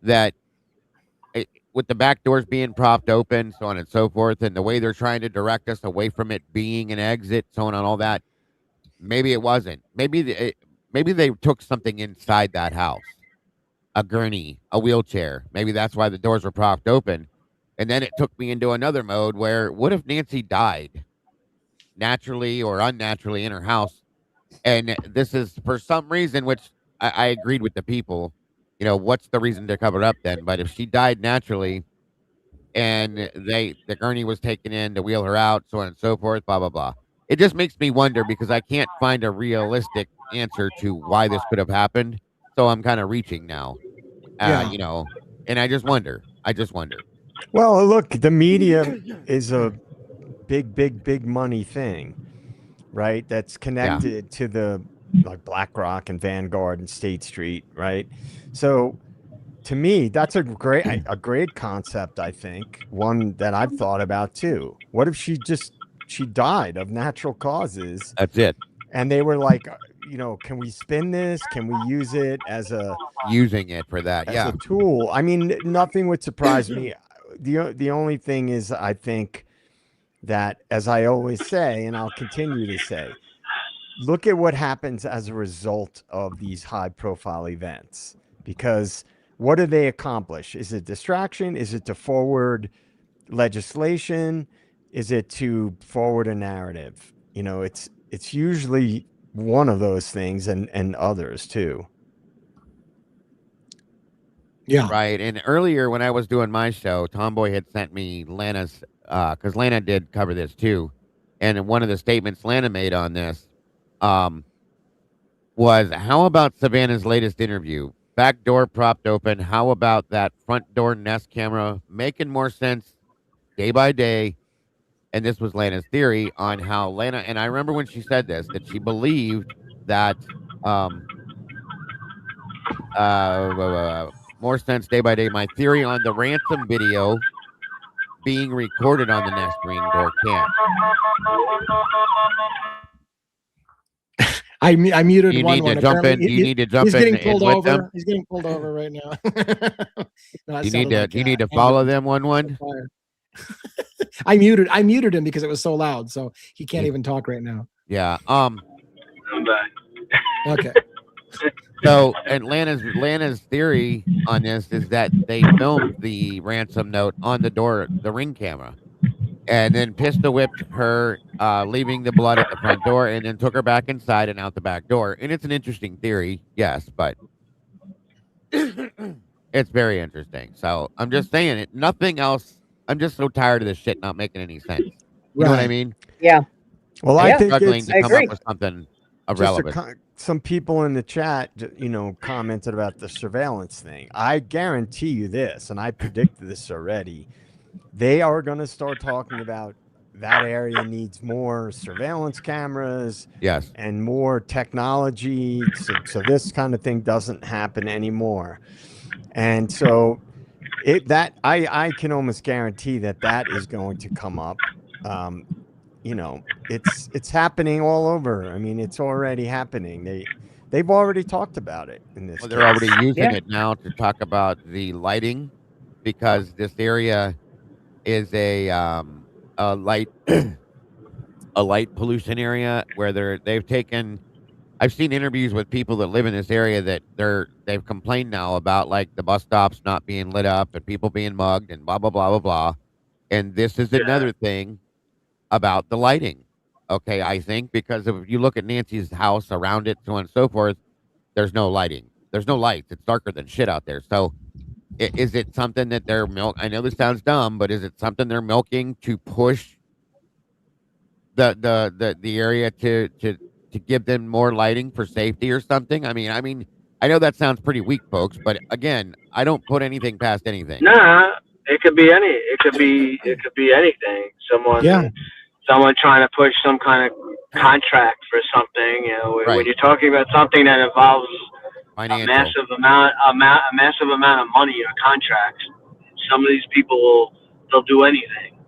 that with the back doors being propped open, so on and so forth, and the way they're trying to direct us away from it being an exit, so on and all that. Maybe it wasn't. Maybe they took something inside that house, a gurney, a wheelchair. Maybe that's why the doors were propped open. And then it took me into another mode where what if Nancy died naturally or unnaturally in her house? And this is for some reason, which I agreed with the people. You know, what's the reason to cover it up then? But if she died naturally and the gurney was taken in to wheel her out, so on and so forth, blah, blah, blah. It just makes me wonder because I can't find a realistic answer to why this could have happened. So I'm kind of reaching now, you know, and I just wonder. Well, look, the media is a big money thing, right? That's connected to the like BlackRock and Vanguard and State Street, right? So to me, that's a great concept, I think. One that I've thought about too. What if she died of natural causes? That's it. And they were like, you know, can we spin this? Can we use it as using it for that? As a tool. I mean, nothing would surprise me. The only thing is, I think that, as I always say, and I'll continue to say, look at what happens as a result of these high-profile events. Because what do they accomplish? Is it distraction? Is it to forward legislation? Is it to forward a narrative? You know, it's usually one of those things and others too. Yeah. Right. And earlier when I was doing my show, Tomboy had sent me Lana's, because Lana did cover this too. And one of the statements Lana made on this was, how about Savannah's latest interview? Back door propped open. How about that front door Nest camera making more sense day by day? And this was Lana's theory on how Lana, and I remember when she said this, that she believed that more sense day by day. My theory on the ransom video being recorded on the Nest Ring door cam. I muted you one. Need to jump in. You need to jump he's in. Getting pulled with over. them. He's getting pulled over right now. No, you need to follow them. One. I muted him because it was so loud, so he can't even talk right now. Yeah. I'm back. Okay. So, and Lana's theory on this is that they filmed the ransom note on the ring camera, and then pistol whipped her, leaving the blood at the front door, and then took her back inside and out the back door. And it's an interesting theory, yes, but it's very interesting. So I'm just saying it. Nothing else. I'm just so tired of this shit not making any sense. You know what I mean? Yeah. Well, I think struggling to come up with something irrelevant. Some people in the chat, you know, commented about the surveillance thing. I guarantee you this, and I predicted this already. They are going to start talking about that area needs more surveillance cameras, yes, and more technology, so this kind of thing doesn't happen anymore. And so I can almost guarantee that is going to come up. You know, it's happening all over. I mean, it's already happening. They've already talked about it in this. Well, they're already using it now to talk about the lighting, because this area is a light pollution area where they've taken. I've seen interviews with people that live in this area that they've complained now about, like, the bus stops not being lit up and people being mugged and blah blah blah blah blah. And this is another thing about the lighting. Okay, I think because if you look at Nancy's house, around it, so on and so forth, there's no lighting. There's no lights. It's darker than shit out there. So is it something that they're I know this sounds dumb, but is it something they're milking to push the area to give them more lighting for safety or something? I mean, I know that sounds pretty weak, folks, but again, I don't put anything past anything. Nah, it could be anything. Someone trying to push some kind of contract for something. You know, when you're talking about something that involves a massive amount of money or contracts, some of these people they'll do anything.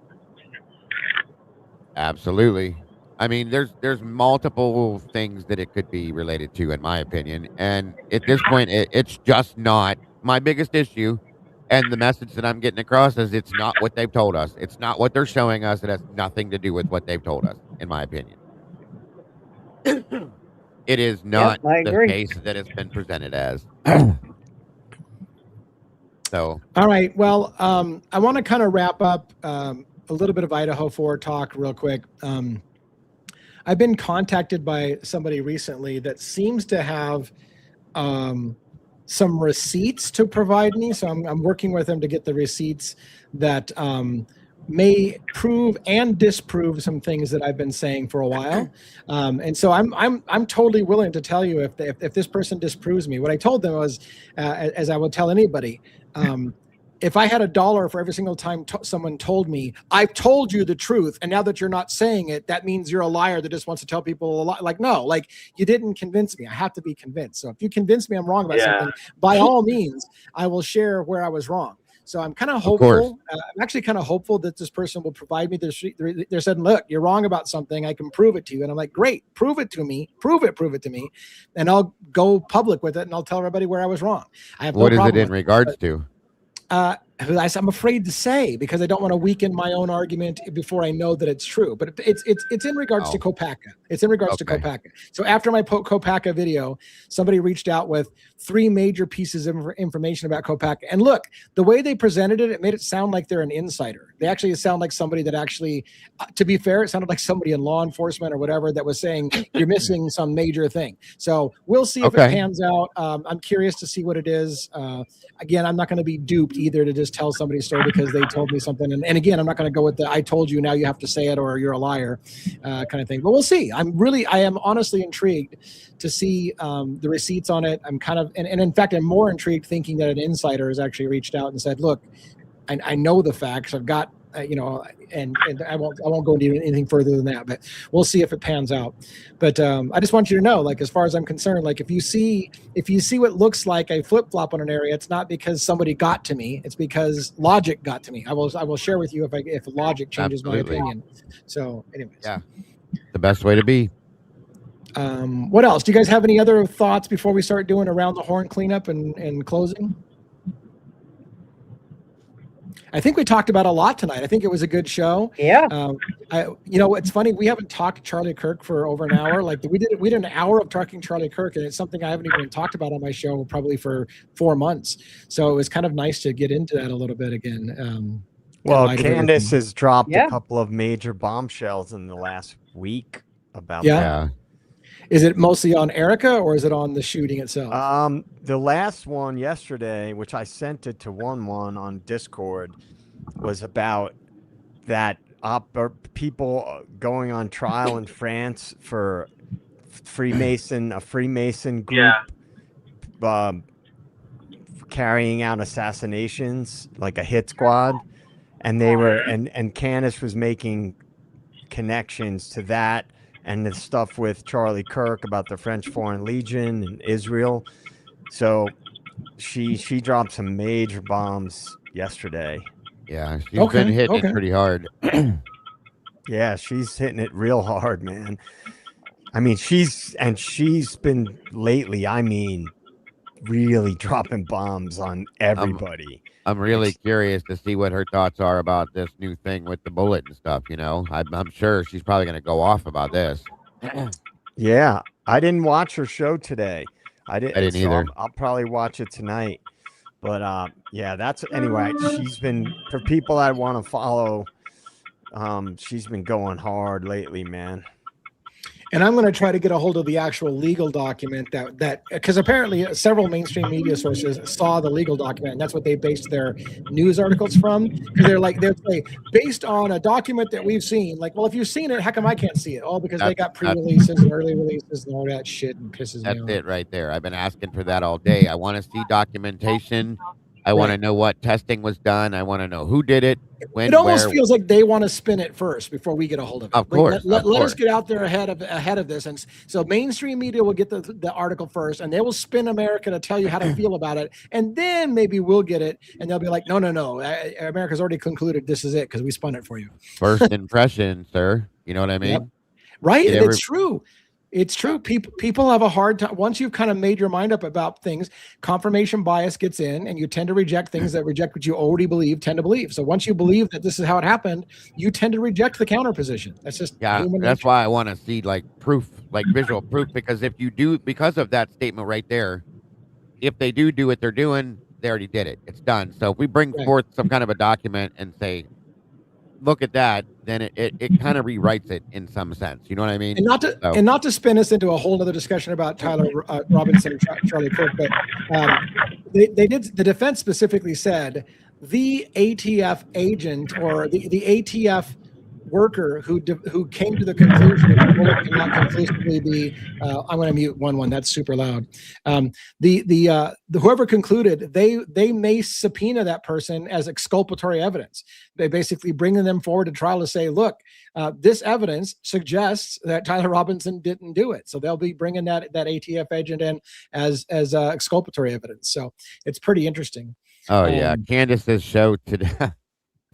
Absolutely. I mean, there's multiple things that it could be related to, in my opinion. And at this point, it's just not my biggest issue. And the message that I'm getting across is it's not what they've told us. It's not what they're showing us. It has nothing to do with what they've told us, in my opinion. It is not I the agree. case that it's been presented as. So, all right. Well, I want to kind of wrap up a little bit of Idaho 4 talk real quick. I've been contacted by somebody recently that seems to have some receipts to provide me. So I'm working with them to get the receipts that may prove and disprove some things that I've been saying for a while. And so I'm totally willing to tell you if this person disproves me. What I told them was, as I would tell anybody, if I had $1 for every single time someone told me, I've told you the truth, and now that you're not saying it, that means you're a liar that just wants to tell people a lie. Like, no, like you didn't convince me. I have to be convinced. So if you convince me I'm wrong about something, by all means, I will share where I was wrong. So I'm kind of hopeful. I'm actually kind of hopeful that this person will provide me they're saying, look, you're wrong about something. I can prove it to you. And I'm like, great, prove it to me. Prove it to me. And I'll go public with it and I'll tell everybody where I was wrong. I have what no is problem it in regards to? I'm afraid to say because I don't want to weaken my own argument before I know that it's true. But it's in regards to Kopaka. It's in regards to Kopaka. So after my Kopaka video, somebody reached out with 3 major pieces of information about Kopaka. And look, the way they presented it, it made it sound like they're an insider. They actually sound like somebody that actually, to be fair, it sounded like somebody in law enforcement or whatever that was saying you're missing some major thing. So we'll see if it pans out. I'm curious to see what it is. Again, I'm not going to be duped either to just tell somebody's story because they told me something. And again, I'm not going to go with the I told you, now you have to say it or you're a liar kind of thing. But we'll see. I am honestly intrigued to see the receipts on it. I'm kind of, and in fact, I'm more intrigued thinking that an insider has actually reached out and said, look, I know the facts. I've got, and I won't go into anything further than that, but we'll see if it pans out. But I just want you to know, like, as far as I'm concerned, like if you see what looks like a flip-flop on an area, it's not because somebody got to me, it's because logic got to me. I will share with you if logic changes my opinion. So anyways. Yeah. The best way to be. What else? Do you guys have any other thoughts before we start doing around the horn cleanup and closing? I think we talked about a lot tonight. I think it was a good show. Yeah. It's funny. We haven't talked Charlie Kirk for over an hour. Like we did an hour of talking Charlie Kirk, and it's something I haven't even talked about on my show probably for 4 months. So it was kind of nice to get into that a little bit again. Well, Candace has dropped a couple of major bombshells in the last week about that. Is it mostly on Erica or is it on the shooting itself? The last one yesterday, which I sent it to 1-1 on Discord, was about that people going on trial in France for a Freemason group carrying out assassinations, like a hit squad. And they were, and Candace was making connections to that and the stuff with Charlie Kirk about the French Foreign Legion and Israel. So she dropped some major bombs yesterday. Yeah, she's been hitting it pretty hard. Yeah, she's hitting it real hard, man. I mean, she's been lately, really dropping bombs on everybody. I'm really curious to see what her thoughts are about this new thing with the bullet and stuff. I'm sure she's probably going to go off about this. Yeah, I didn't watch her show today. I didn't either. I'll probably watch it tonight. But anyway. She's been, for people I want to follow. She's been going hard lately, man. And I'm going to try to get a hold of the actual legal document that because apparently several mainstream media sources saw the legal document, and that's what they based their news articles from. Because they're say based on a document that we've seen. Like, well, if you've seen it, how come I can't see it? All because they got pre-releases and early releases and all that shit, and pisses me off. That's it right there. I've been asking for that all day. I want to see documentation. I want to know what testing was done. I want to know who did it. When, it almost feels like they want to spin it first before we get a hold of it. Of course. Let us get out there ahead of this. And so mainstream media will get the article first, and they will spin America to tell you how to feel about it. And then maybe we'll get it, and they'll be like, no. America's already concluded this is it because we spun it for you. First impression, sir. You know what I mean? Yep. Right. And it's true. It's true. People have a hard time. Once you've kind of made your mind up about things, confirmation bias gets in, and you tend to reject things that reject what you already tend to believe. So once you believe that this is how it happened, you tend to reject the counter position. That's just human nature. That's why I want to see like proof, like visual proof, because if you do, because of that statement right there, if they do what they're doing, they already did it. It's done. So if we bring forth some kind of a document and say, look at that, then it kind of rewrites it in some sense. You know what I mean? And not to spin us into a whole other discussion about Tyler Robinson and Charlie Kirk, but they did. The defense specifically said the ATF agent or the ATF worker who came to the conclusion that the bullet cannot conclusively be. I'm going to mute one. That's super loud. The whoever concluded they may subpoena that person as exculpatory evidence. They basically bringing them forward to trial to say, look, this evidence suggests that Tyler Robinson didn't do it. So they'll be bringing that ATF agent in as exculpatory evidence. So it's pretty interesting. Oh yeah, Candace's show today.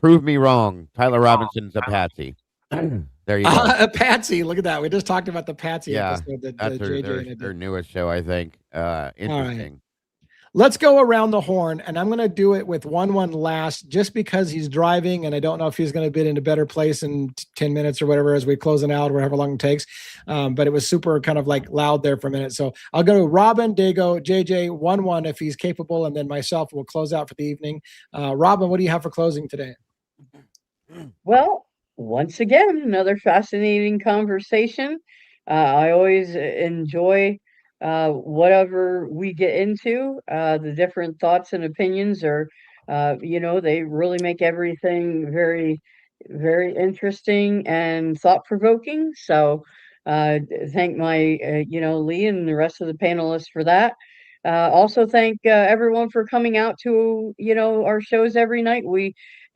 Prove me wrong. Tyler Robinson's a patsy. There you go. A patsy. Look at that. We just talked about the patsy episode. That's their newest show, I think. Interesting. All right. Let's go around the horn, and I'm going to do it with one last, just because he's driving, and I don't know if he's going to be in a better place in 10 minutes or whatever as we closing out, or however long it takes. But it was super kind of like loud there for a minute. So I'll go to Robin, Dago, JJ, 1 if he's capable, and then myself will close out for the evening. Robin, what do you have for closing today? Well, once again, another fascinating conversation. I always enjoy whatever we get into. The different thoughts and opinions are, they really make everything very, very interesting and thought-provoking. So thank my, Lee and the rest of the panelists for that. Also thank everyone for coming out to, our shows every night.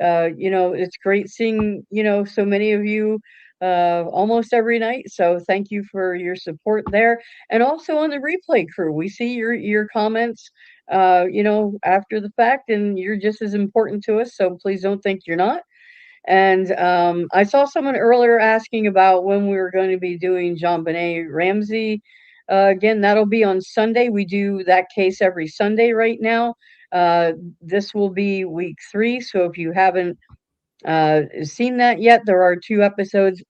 It's great seeing, so many of you almost every night. So thank you for your support there. And also on the replay crew, we see your comments, after the fact, and you're just as important to us. So please don't think you're not. And I saw someone earlier asking about when we were going to be doing JonBenet Ramsey. Again, that'll be on Sunday. We do that case every Sunday right now. This will be week 3. So if you haven't seen that yet, there are 2 episodes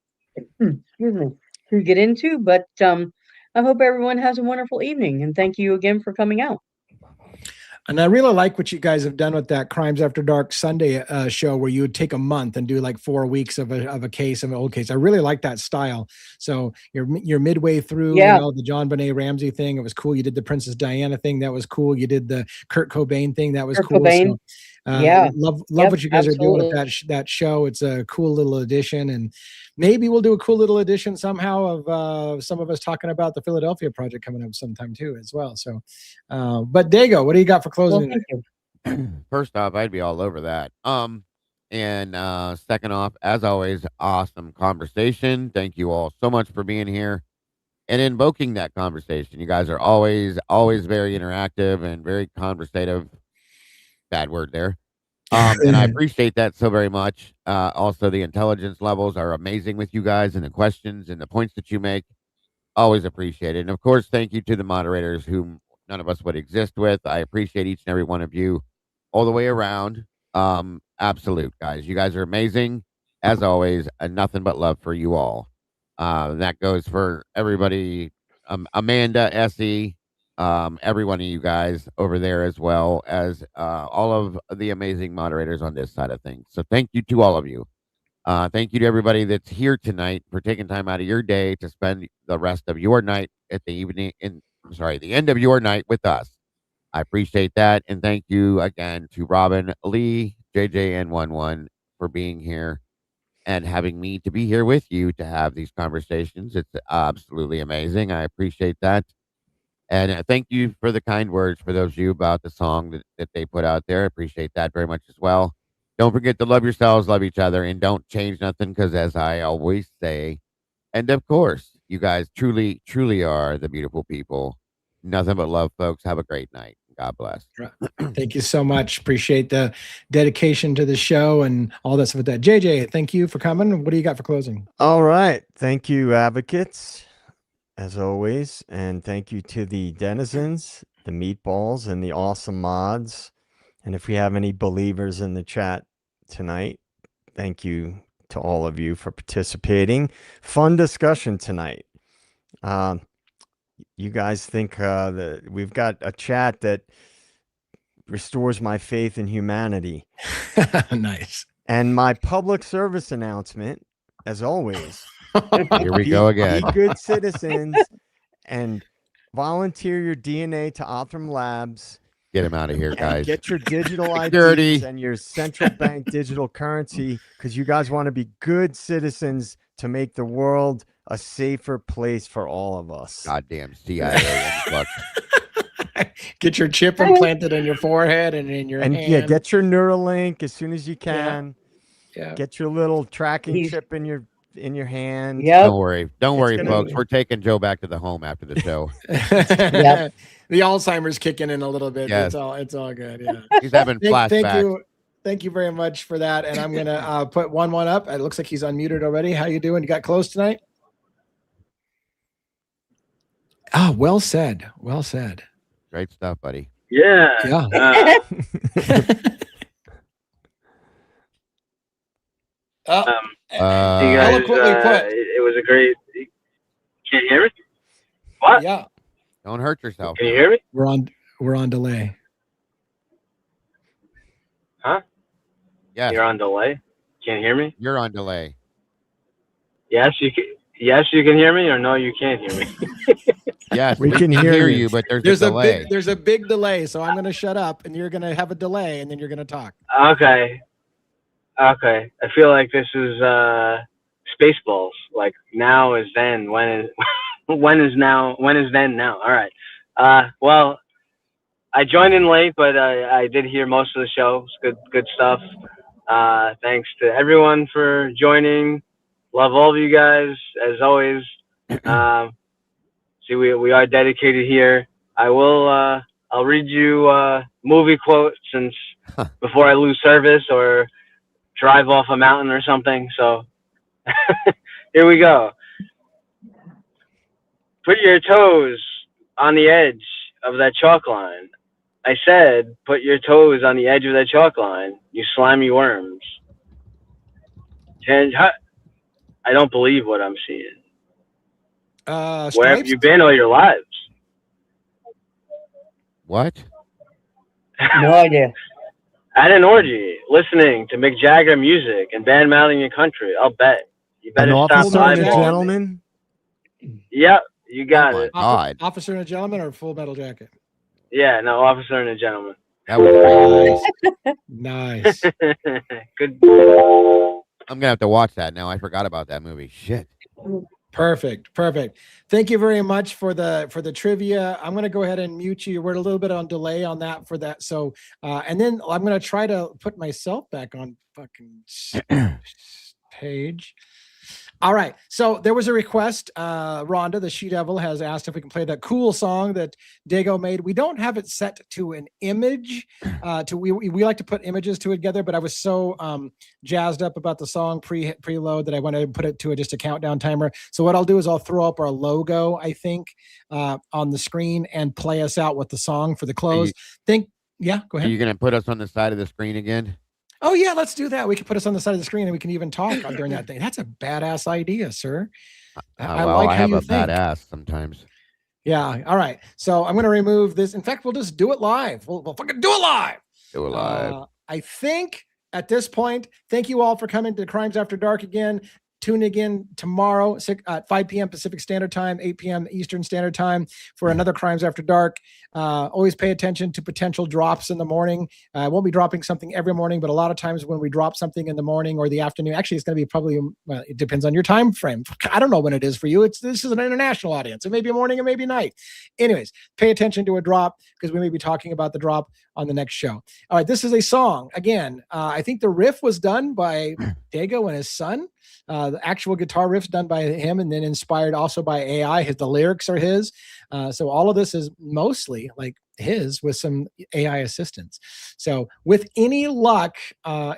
to get into. But I hope everyone has a wonderful evening. And thank you again for coming out. And I really like what you guys have done with that Crimes After Dark Sunday show, where you would take a month and do like 4 weeks of a case, of an old case. I really like that style. So you're midway through, the JonBenet Ramsey thing. It was cool. You did the Princess Diana thing. That was cool. You did the Kurt Cobain thing. That was cool. Cobain. So, love what you guys are doing with that show. It's a cool little addition, and maybe we'll do a cool little addition somehow of some of us talking about the Philadelphia project coming up sometime too as well. So, but Dago, what do you got for closing? Well, thank you. First off, I'd be all over that. And second off, as always, awesome conversation. Thank you all so much for being here and invoking that conversation. You guys are always very interactive and very conversative. Bad word there. And I appreciate that so very much. Also, the intelligence levels are amazing with you guys, and the questions and the points that you make, always appreciated. And of course, thank you to the moderators whom none of us would exist with. I appreciate each and every one of you all the way around. Absolute guys. You guys are amazing as always, and nothing but love for you all. That goes for everybody. Amanda, Essie, every one of you guys over there, as well as all of the amazing moderators on this side of things. So thank you to all of you. Thank you to everybody that's here tonight for taking time out of your day to spend the rest of your night at the end of your night with us. I appreciate that. And thank you again to Robin, Lee, JJ, and 1 for being here and having me to be here with you to have these conversations. It's absolutely amazing. I appreciate that. And thank you for the kind words for those of you about the song that they put out there. I appreciate that very much as well. Don't forget to love yourselves, love each other, and don't change nothing, because as I always say, and of course, you guys truly, truly are the beautiful people. Nothing but love, folks. Have a great night. God God bless. Thank you so much. Appreciate the dedication to the show and all that stuff with that. JJ, thank you for coming. What do you got for closing? All right. Thank you, advocates, as always. And thank you to the denizens, the meatballs, and the awesome mods. And if we have any believers in the chat tonight, thank you to all of you for participating. Fun discussion tonight. You guys think that we've got a chat that restores my faith in humanity. Nice. And my public service announcement, as always, Here we go again. be good citizens and volunteer your DNA to Othram Labs. Get him out of here, And guys. get your digital Security. IDs and your central bank digital currency, because you guys want to be good citizens to make the world a safer place for all of us. Goddamn CIA. Fuck. Get your chip implanted in your forehead and in your hand. Yeah, get your Neuralink as soon as you can. Yeah. Get your little tracking chip in your hand. Yep. Don't worry, gonna folks. be- We're taking Joe back to the home after the show. Yep. The Alzheimer's kicking in a little bit. Yes. It's all good. Yeah. He's having flashbacks. Thank you very much for that. And I'm gonna put one up. It looks like he's unmuted already. How you doing? You got close tonight? Oh, well said. Well said. Great stuff, buddy. Yeah. Yeah. You guys, Eloquently put. it was a great. Can't hear me? What? Yeah. Don't hurt yourself. Can you hear me? We're on delay. Huh? Yes, You're on delay. Can't hear me? you're on delay. Yes, you can. Yes, you can hear me, or no, you can't hear me. Yes, We can hear you. you, but there's a delay. There's a big delay, so I'm gonna shut up and you're gonna have a delay and then you're gonna talk. Okay. I feel like this is Spaceballs. Like now is then. When is when is now? When is then now? All right. Well, I joined in late, but I did hear most of the show. It's good stuff. Thanks to everyone for joining. Love all of you guys as always. See, we are dedicated here. I'll read you movie quotes since before I lose service or drive off a mountain or something. So here we go. Put your toes on the edge of that chalk line. I said, put your toes on the edge of that chalk line, you slimy worms. And I don't believe what I'm seeing. Where have you been all your lives? What? No idea. At an orgy, listening to Mick Jagger music and band mouthing your country. I'll bet. You An better stop officer and a eyeballing me. gentleman. Yep, you got Oh my it. God. Officer and a gentleman or Full Metal Jacket? Yeah, no, officer and a gentleman. That was great. Nice. Good. I'm gonna have to watch that now. I forgot about that movie. Shit. Perfect. Thank you very much for the trivia. I'm going to go ahead and mute you. We're a little bit on delay on that for that. So, and then I'm going to try to put myself back on fucking page. All right. So there was a request. Rhonda, the She Devil, has asked if we can play that cool song that Dago made. We don't have it set to an image. We like to put images together, but I was so jazzed up about the song preload that I wanted to put it to just a countdown timer. So what I'll do is I'll throw up our logo, I think, on the screen and play us out with the song for the close. Yeah, go Are ahead. you gonna put us on the side of the screen again? Oh yeah, let's do that. We can put us on the side of the screen and we can even talk during that thing. That's a badass idea, sir. I Well, like I how have you a think. badass sometimes. Yeah. All right. So I'm going to remove this. In fact, we'll just do it live. We'll fucking do it live. Do it live. I think at this point, thank you all for coming to Crimes After Dark again. Tune again tomorrow at 5 p.m. Pacific Standard Time, 8 p.m. Eastern Standard Time for another Crimes After Dark. Always pay attention to potential drops in the morning. I won't be dropping something every morning, but a lot of times when we drop something in the morning or the afternoon, actually it's going to be probably, well, it depends on your time frame. I don't know when it is for you. This is an international audience. It may be morning, it may be night. Anyways, pay attention to a drop because we may be talking about the drop on the next show. All right, this is a song. Again, I think the riff was done by Dago and his son. The actual guitar riffs done by him, and then inspired also by AI. The lyrics are his. So all of this is mostly like his with some AI assistance. So with any luck,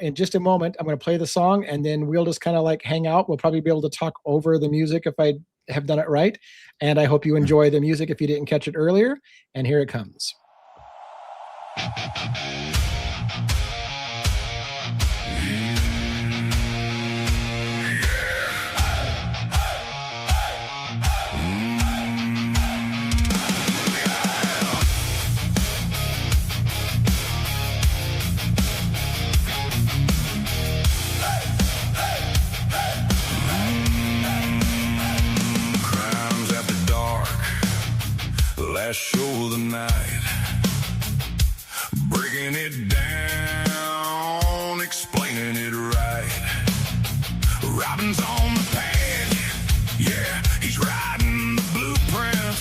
in just a moment, I'm going to play the song and then we'll just kind of like hang out. We'll probably be able to talk over the music if I have done it right. And I hope you enjoy the music if you didn't catch it earlier. And here it comes. Last show of the night, breaking it down, explaining it right. Robin's on the pad, yeah, he's riding the blueprint.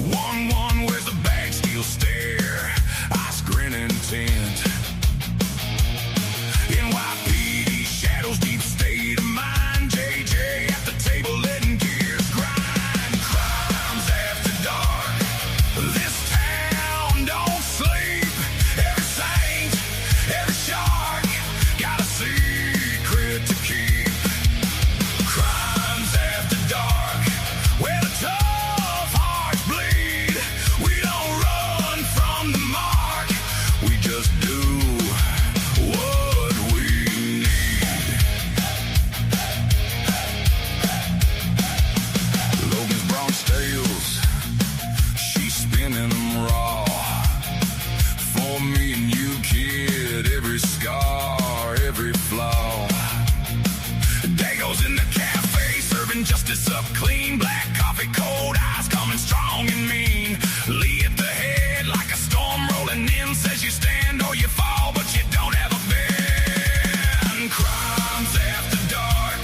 1-1 wears a bag, steel stare, eyes grinning intent. NYPD shadows, deep state of mind. JJ at the table letting gears grind. Crimes after dark. This town don't sleep. Every saint, every shark got a secret to keep. Crimes after dark, where the tough hearts bleed. We don't run from the mark, we just do what we need. Logan's Bronx tales, she's spinning them raw. For me and you, kid, every scar, every flaw. Dago's in the cafe, serving justice up clean. Black coffee, cold eyes, coming strong and mean. Lee at the head, like a storm rolling in. Says you stand or you fall, but you don't have a bend. Crimes after dark.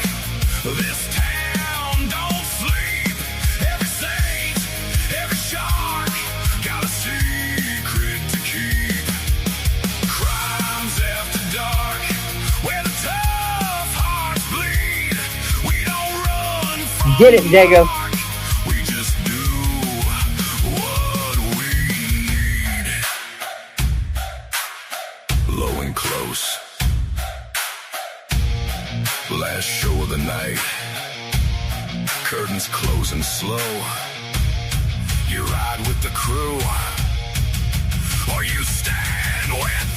This town don't sleep. Every saint, every shark got a secret to keep. Crimes after dark, where the tough hearts bleed. We don't run from Get it, Dago. dark. We just do what we need. Low and close. Last show of the night. Curtains closing slow. You ride with the crew, or you stand where